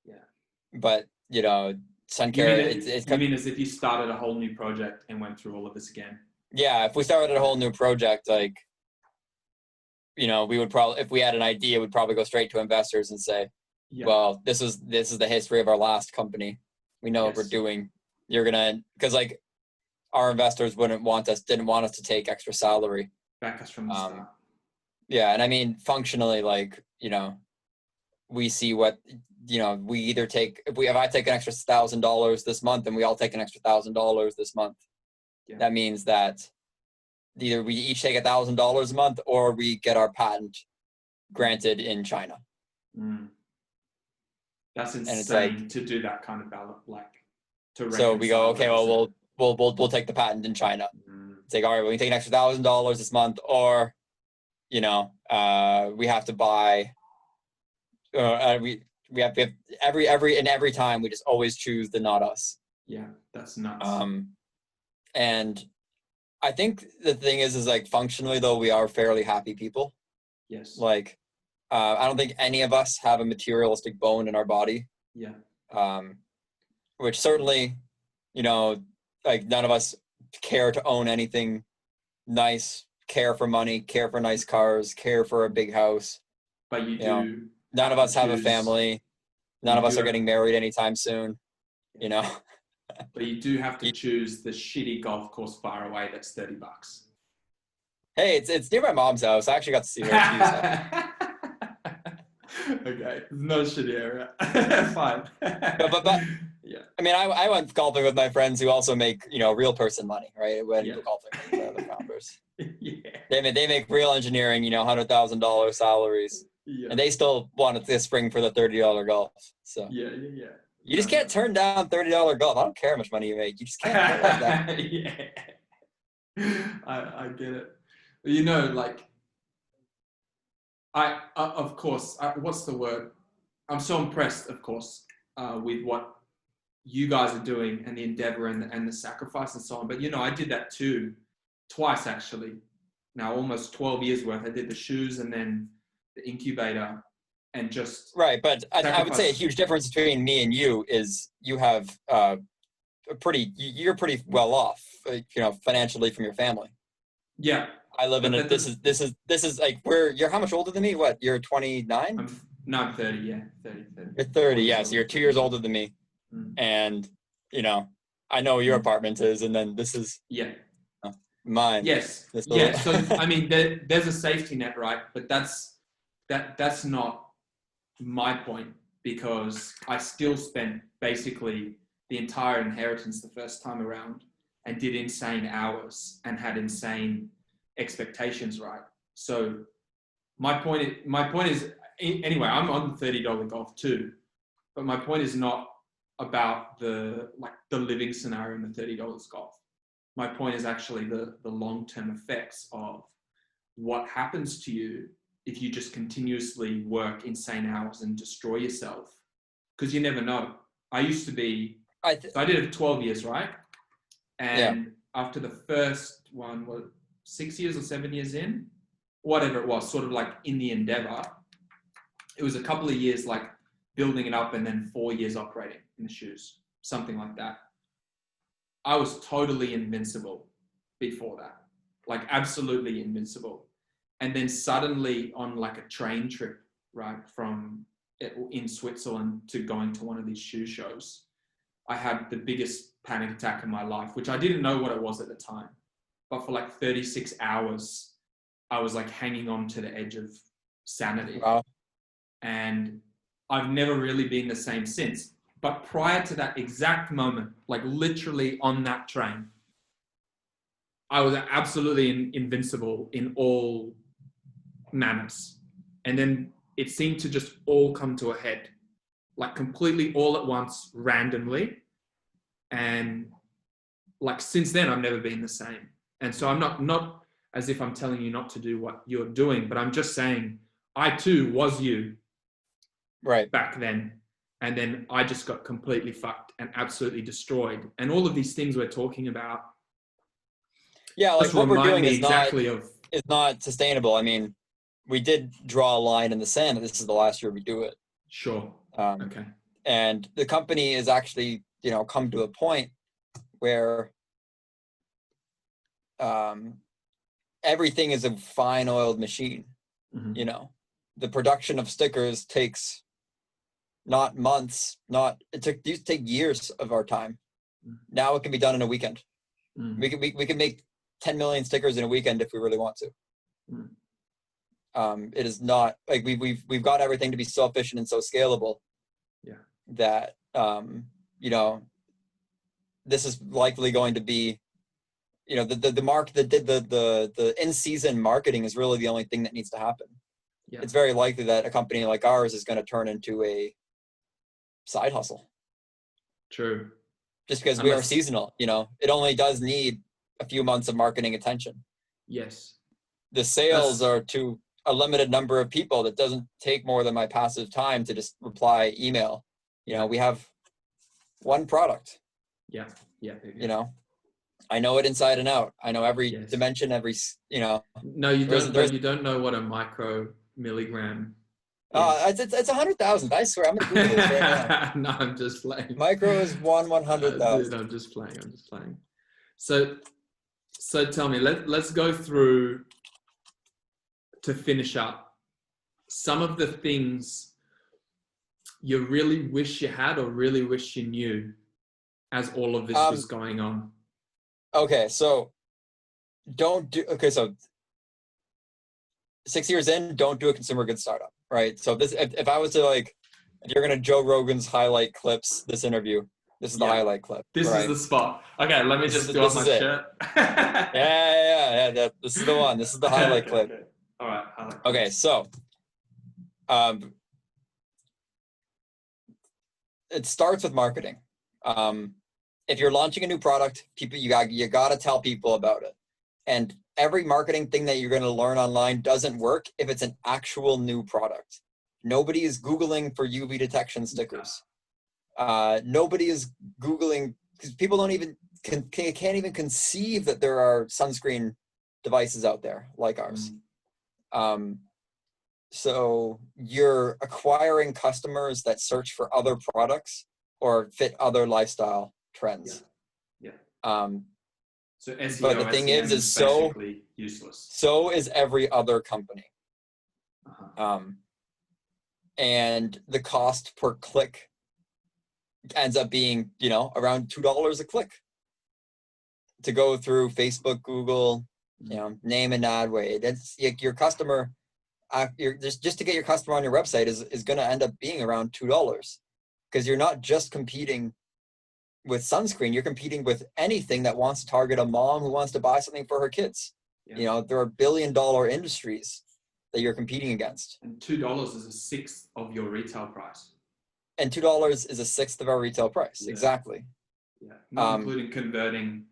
Yeah. But SunCare. You mean as if you started a whole new project and went through all of this again? Yeah, if we started a whole new project, like we would probably, if we had an idea, we'd probably go straight to investors and say, Yeah. well, this is the history of our last company. We know what we're doing. Because like our investors didn't want us to take extra salary. Back us from the start. Yeah, and I mean functionally, like we see what we either take, if I take an extra $1,000 this month and we all take an extra $1,000 this month, that means that either we each take $1,000 a month or we get our patent granted in China. That's insane to do that kind of balance, so we go, okay, well we'll take the patent in China. It's like, all right, well, we take an extra $1,000 this month, or we have to buy. We have every time we just always choose the not us. Yeah, that's nuts. And I think the thing is like functionally though, we are fairly happy people. Yes. Like, I don't think any of us have a materialistic bone in our body. Yeah. Which certainly, like none of us care to own anything nice, care for money, care for nice cars, care for a big house. But you do. None of us have a family. None of us are getting married anytime soon. But you do have to choose the shitty golf course far away that's $30. Hey, it's near my mom's house. I actually got to see her. Okay, no shitty area. Fine. But yeah. I mean, I went golfing with my friends who also make real person money, right? When golfing with the other founders. Yeah. They make real engineering, $100,000 salaries, and they still wanted this spring for the $30 golf. So yeah. You just can't turn down $30 golf. I don't care how much money you make. You just can't do it like that. Yeah. I get it. Of course, what's the word? I'm so impressed, of course, with what you guys are doing and the endeavor and the sacrifice and so on. But, I did that too, twice actually. Now, almost 12 years worth. I did the shoes and then the incubator. And just right, but I would say a huge difference between me and you is you have you're pretty well off, financially from your family. Yeah. I live in But it. that This is like you're how much older than me? What? You're 29? I'm 30, yeah. 30, 30. You're 30, 4 years yeah. So you're 2 years older than me. Mm. And you know, I know your apartment is, and then this is Yeah. mine. Yes. This Yeah. little- So I mean, there's a safety net, right? But that's not my point, because I still spent basically the entire inheritance the first time around and did insane hours and had insane expectations, right? So my point is anyway, I'm on $30 golf too, but my point is not about the living scenario in the $30 golf. My point is actually the long-term effects of what happens to you if you just continuously work insane hours and destroy yourself, because you never know. I used to be, so I did it for 12 years, right? And after the first one, 6 years or 7 years in, whatever it was, sort of like in the endeavor, it was a couple of years like building it up and then 4 years operating in the shoes, something like that. I was totally invincible before that, like absolutely invincible. And then suddenly on like a train trip, right, from in Switzerland to going to one of these shoe shows, I had the biggest panic attack in my life, which I didn't know what it was at the time. But for like 36 hours, I was like hanging on to the edge of sanity. Wow. And I've never really been the same since. But prior to that exact moment, like literally on that train, I was absolutely invincible in all manners. And then it seemed to just all come to a head, like completely all at once, randomly. And like since then, I've never been the same. And so I'm not as if I'm telling you not to do what you're doing, but I'm just saying I too was you right back then. And then I just got completely fucked and absolutely destroyed. And all of these things we're talking about, yeah, like what we're doing is exactly not sustainable. I mean, we did draw a line in the sand. This is the last year we do it. Sure. Okay. And the company is actually, come to a point where everything is a fine oiled machine. Mm-hmm. The production of stickers takes not months, these take years of our time. Now it can be done in a weekend. We can make 10 million stickers in a weekend if we really want to. It is not like we've got everything to be so efficient and so scalable. Yeah. That this is likely going to be, the in-season marketing is really the only thing that needs to happen. Yeah. It's very likely that a company like ours is going to turn into a side hustle. True. Just because we are seasonal, it only does need a few months of marketing attention. Yes. The sales are to a limited number of people. That doesn't take more than my passive time to just reply email. We have one product. Yeah. I know it inside and out. I know every dimension, every. No, you don't. You don't know what a micro milligram. It's 100,000. I swear, I'm gonna Google this right now. No, I'm just playing. Micro is 1/100,000. I'm just playing. So tell me, let's go through to finish up some of the things you really wish you had or really wish you knew as all of this was going on. Okay, so 6 years in, don't do a consumer goods startup, right? So if I was to if you're gonna Joe Rogan's highlight clips this interview, this is the highlight clip. This is the spot. Okay, let me just do off my shirt. Yeah. This is the one. This is the highlight clip. Okay. All right. Highlight. Okay, so it starts with marketing. If you're launching a new product, you got to tell people about it. And every marketing thing that you're going to learn online doesn't work if it's an actual new product. Nobody is Googling for UV detection stickers. Nobody is Googling because people don't even can't even conceive that there are sunscreen devices out there like ours. So you're acquiring customers that search for other products or fit other lifestyle trends. So SEO, But the thing SEM is so basically useless. so is every other company. Uh-huh. And the cost per click ends up being, around $2 a click to go through Facebook, Google, name an ad way. That's your customer. Just to get your customer on your website is going to end up being around $2, because you're not just competing with sunscreen. You're competing with anything that wants to target a mom who wants to buy something for her kids. Yeah. There are billion-dollar industries that you're competing against. And $2 is a sixth of your retail price. And $2 is a sixth of our retail price. Yeah. Exactly. Yeah, not including converting,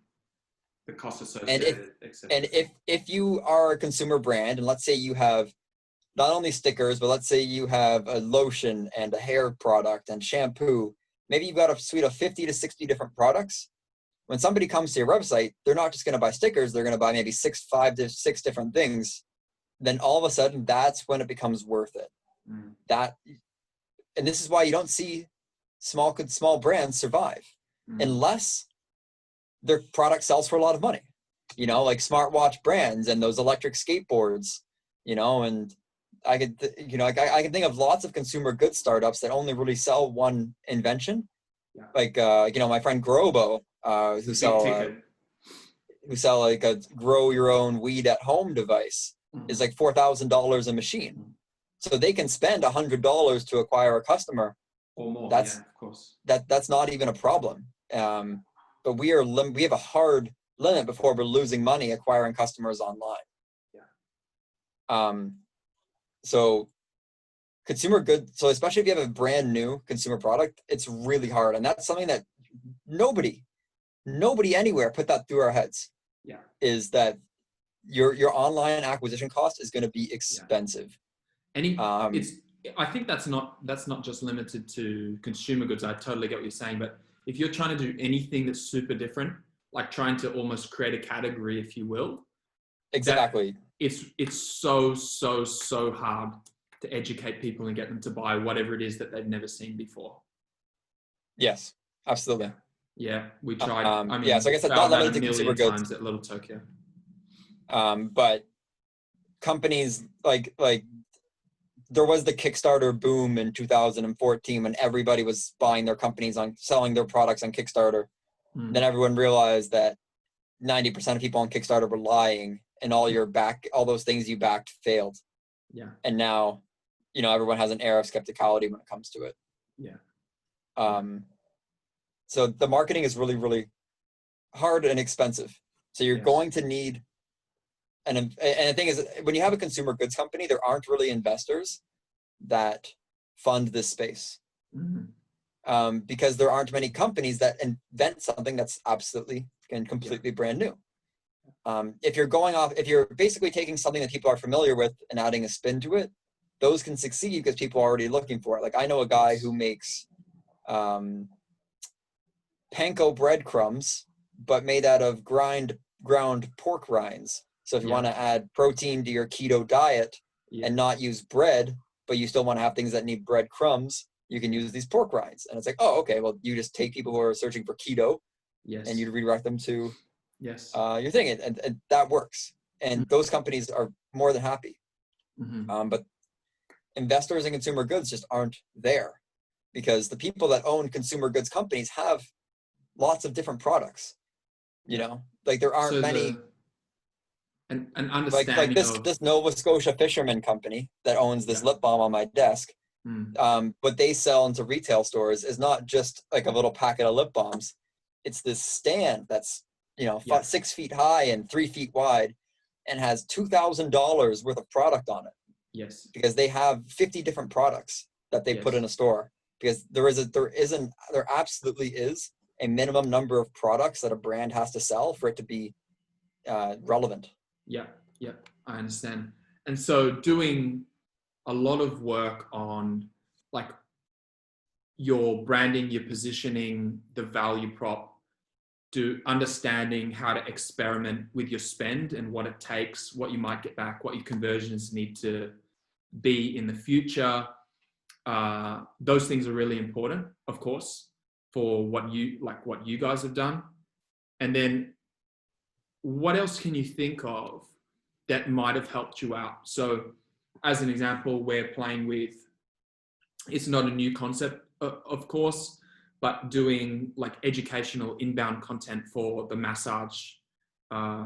the cost associated, etc. And if you are a consumer brand, and let's say you have not only stickers, but let's say you have a lotion and a hair product and shampoo, maybe you've got a suite of 50 to 60 different products. When somebody comes to your website, they're not just going to buy stickers, they're going to buy maybe 5 to 6 different things. Then all of a sudden, that's when it becomes worth it. And this is why you don't see small brands survive unless their product sells for a lot of money, like smartwatch brands and those electric skateboards, and I could think of lots of consumer goods startups that only really sell one invention. Yeah. Like, my friend Grobo, who sell like a grow your own weed at home device is like $4,000 a machine. So they can spend $100 to acquire a customer or more. That's, of course. That's not even a problem. But we have a hard limit before we're losing money acquiring customers online. Yeah. So consumer goods, so especially if you have a brand new consumer product, it's really hard. And that's something that nobody anywhere put that through our heads. Yeah. Is that your online acquisition cost is going to be expensive. Yeah. I think that's not just limited to consumer goods. I totally get what you're saying, but if you're trying to do anything that's super different, like trying to almost create a category, if you will. Exactly. It's so hard to educate people and get them to buy whatever it is that they've never seen before. Yes, absolutely. Yeah, we tried. So I guess not limited to consumer goods at Little Tokyo. But companies like there was the Kickstarter boom in 2014 when everybody was buying their companies on selling their products on Kickstarter. Then everyone realized that 90% of people on Kickstarter were lying, and all those things you backed failed. Yeah. And now, everyone has an air of skepticality when it comes to it. Yeah. So the marketing is really, really hard and expensive. So you're going to need, and the thing is, when you have a consumer goods company, there aren't really investors that fund this space. Because there aren't many companies that invent something that's absolutely and completely brand new. If you're basically taking something that people are familiar with and adding a spin to it, those can succeed because people are already looking for it. Like I know a guy who makes panko breadcrumbs, but made out of ground pork rinds. So if you want to add protein to your keto diet and not use bread, but you still want to have things that need breadcrumbs, you can use these pork rinds. And it's like, oh, okay, well, you just take people who are searching for keto and you redirect them to your thing. And that works. And those companies are more than happy. But investors in consumer goods just aren't there because the people that own consumer goods companies have lots of different products. Like there aren't many. And understanding like this Nova Scotia Fisherman company that owns this lip balm on my desk. What they sell into retail stores is not just like a little packet of lip balms. It's this stand that's 6 feet high and 3 feet wide and has $2,000 worth of product on it. Yes. Because they have 50 different products that they put in a store. Because there absolutely is a minimum number of products that a brand has to sell for it to be relevant. Yeah, I understand. And so doing a lot of work on like your branding, your positioning, the value prop, understanding how to experiment with your spend and what it takes, what you might get back, what your conversions need to be in the future. Those things are really important, of course, for what you guys have done. And then what else can you think of that might have helped you out? So as an example, we're playing with, it's not a new concept, of course, but doing like educational inbound content for the massage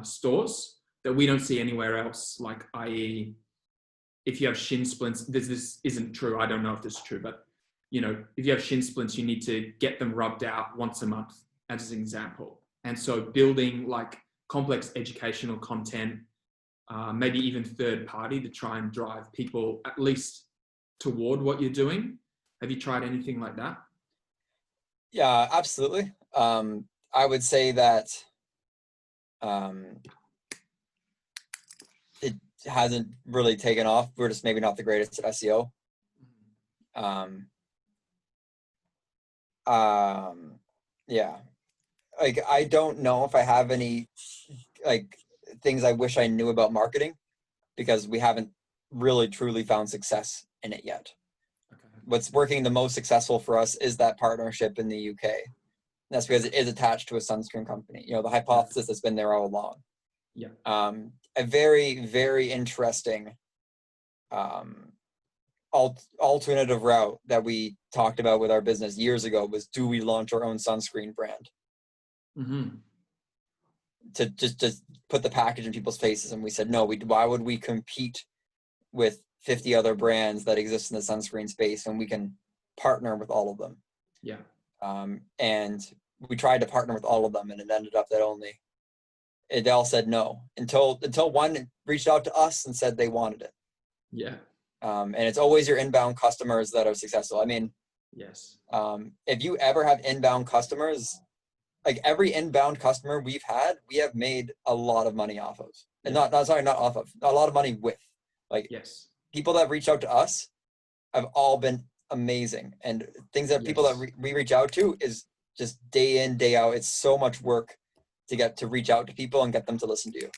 stores that we don't see anywhere else. Like, i.e., if you have shin splints, this isn't true. I don't know if this is true, but you know, if you have shin splints, you need to get them rubbed out once a month, as an example. And so building like complex educational content, maybe even third party, to try and drive people at least toward what you're doing. Have you tried anything like that? Yeah, absolutely. I would say that it hasn't really taken off. We're just maybe not the greatest at SEO. Yeah, like I don't know if I have any like things I wish I knew about marketing, because we haven't really truly found success in it yet. Okay. What's working the most successful for us is that partnership in the UK. That's because it is attached to a sunscreen company. You know, the hypothesis has been there all along. Yeah. A very, very interesting alternative route that we talked about with our business years ago was, do we launch our own sunscreen brand? Mm-hmm. To just put the package in people's faces. And we said, no, why would we compete with 50 other brands that exist in the sunscreen space when we can partner with all of them? Yeah. And we tried to partner with all of them, and it ended up that they all said no until one reached out to us and said they wanted it. Yeah. And it's always your inbound customers that are successful. I mean, yes. If you ever have inbound customers, like every inbound customer we have made a lot of money off of, and not off of, a lot of money with. Like, yes, people that reach out to us have all been amazing, and things that people that we reach out to is just day in, day out. It's so much work to get to reach out to people and get them to listen to you.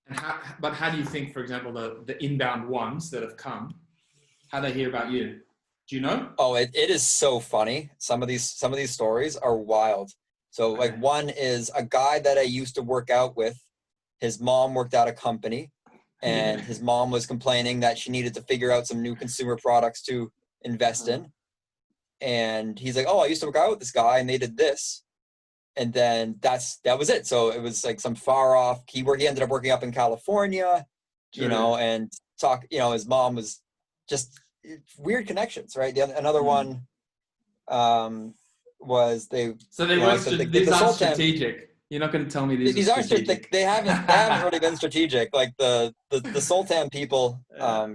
And how do you think, for example, the inbound ones that have come, how they hear about you? Do you know? Oh, it is so funny. Some of these stories are wild. So like one is a guy that I used to work out with. His mom worked at a company, and his mom was complaining that she needed to figure out some new consumer products to invest in. And he's like, oh, I used to work out with this guy and they did this. And then that was it. So it was like some far off keyword. He ended up working up in California, you know, and his mom was just weird connections, right? Another one was these aren't strategic. You're not going to tell me these are strategic. They haven't really been strategic. Like the Sultan people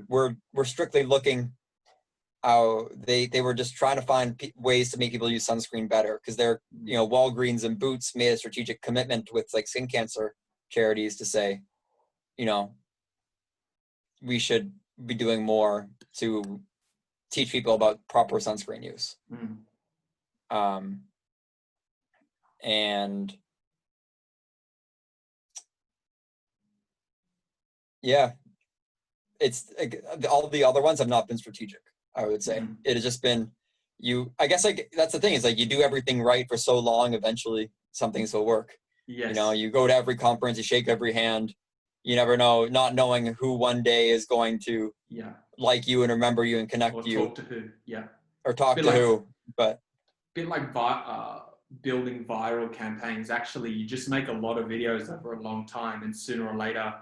were strictly looking how they were just trying to find ways to make people use sunscreen better, because they're, Walgreens and Boots made a strategic commitment with like skin cancer charities to say, we should be doing more to teach people about proper sunscreen use. And yeah, it's all the other ones have not been strategic, I would say. It has just been I guess like that's the thing, is like you do everything right for so long, eventually something's will work. Yes. You go to every conference, you shake every hand, you never know, not knowing who one day is going to like you and remember you and connect you. Or talk to who, or talk to who, but bit like building viral campaigns. Actually, you just make a lot of videos over a long time, and sooner or later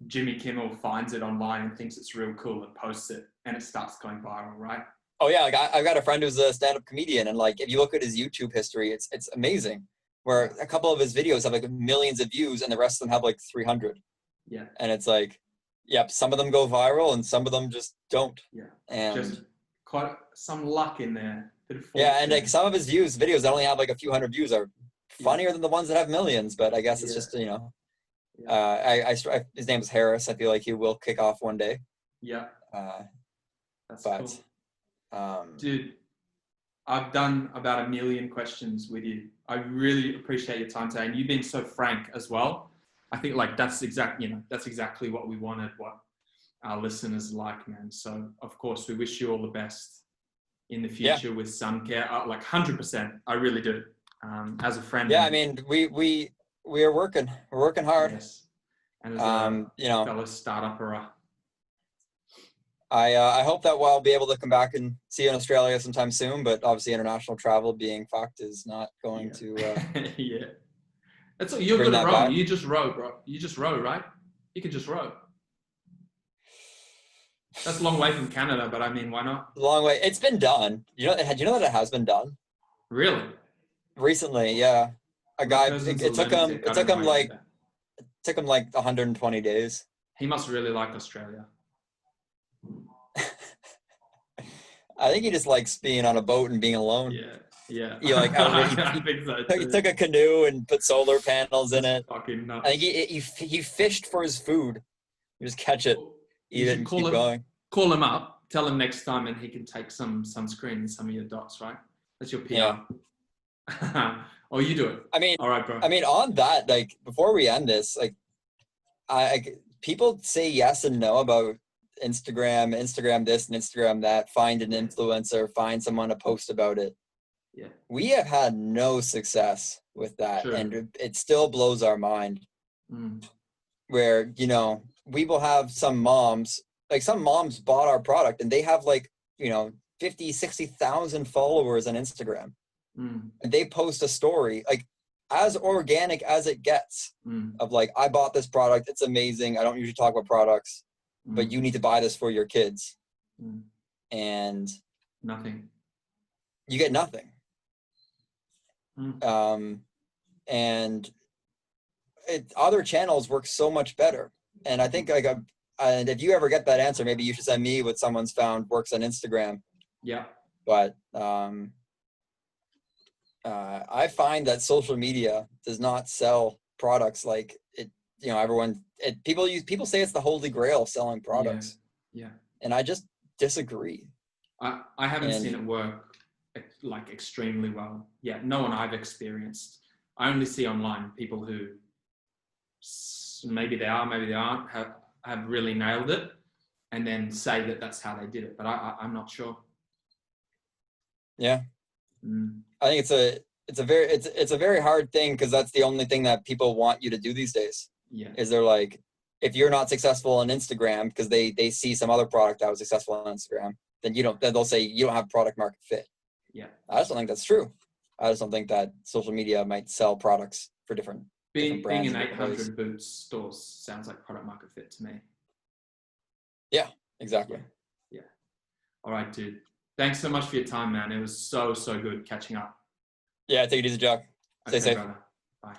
Jimmy Kimmel finds it online and thinks it's real cool and posts it, and it starts going viral, right? Oh yeah, like I've got a friend who's a stand-up comedian, and like if you look at his YouTube history, it's amazing. Where a couple of his videos have like millions of views, and the rest of them have like 300. Yeah. And it's like, some of them go viral, and some of them just don't. Yeah. And just quite some luck in there. And like some of his videos that only have like a few hundred views are funnier than the ones that have millions. But I guess it's just his name is Harris. I feel like he will kick off one day. Yeah. That's cool. Dude, I've done about 1 million questions with you. I really appreciate your time today, and you being so frank as well. I think like that's exactly what we wanted, what our listeners like, man. So of course we wish you all the best in the future with Sun Care. Like 100%, I really do. As a friend. Yeah, I mean, we We're working hard. Yes. And as a You know, fellow startupper, I hope that I'll be able to come back and see you in Australia sometime soon, but obviously international travel being fucked is not going to yeah. That's you're bring good at that rowing. back. You just row, bro. You just row, right? You can just row. That's a long way from Canada, but I mean, why not? Long way. It's been done. Do you know that it has been done? Really? Recently, yeah. A guy it took him like 120 days. He must really like Australia. I think he just likes being on a boat and being alone. Yeah. He like I think so he too. took a canoe and put solar panels in it. Fucking nuts. I think he fished for his food. You just catch it, eat it, and keep going. Call him up, tell him next time, and he can take some sunscreen and some of your dots, right? That's your PR. Yeah. Or you do it. I mean, all right, bro. I mean, on that, like before we end this, like, people say yes and no about Instagram this and Instagram that. Find an influencer, find someone to post about it. Yeah. We have had no success with that, Sure. and it still blows our mind. Mm. Where, you know, we will have some moms bought our product and they have like, you know, 50, 60,000 followers on Instagram. Mm. And they post a story like as organic as it gets of like, I bought this product. It's amazing. I don't usually talk about products, but you need to buy this for your kids. And nothing. You get nothing. And other channels work so much better. And I think and if you ever get that answer, maybe you should send me what someone's found works on Instagram. Yeah. But I find that social media does not sell products like it. You know, people say it's the holy grail of selling products. Yeah. And I just disagree. I haven't seen it work like extremely well. Yeah, no one I've experienced. I only see online people who maybe they are, maybe they aren't, have really nailed it, and then say that that's how they did it. But I'm not sure. Yeah, I think it's a very hard thing because that's the only thing that people want you to do these days. Yeah, is they're like, if you're not successful on Instagram because they see some other product that was successful on Instagram, then they'll say you don't have product market fit. Yeah, I just don't think that's true. I just don't think that social media might sell products for different brands. Being in 800 Boots stores sounds like product market fit to me. Yeah, exactly. Yeah. All right, dude. Thanks so much for your time, man. It was so good catching up. Yeah, take it easy, Jack. Stay safe. Brother. Bye.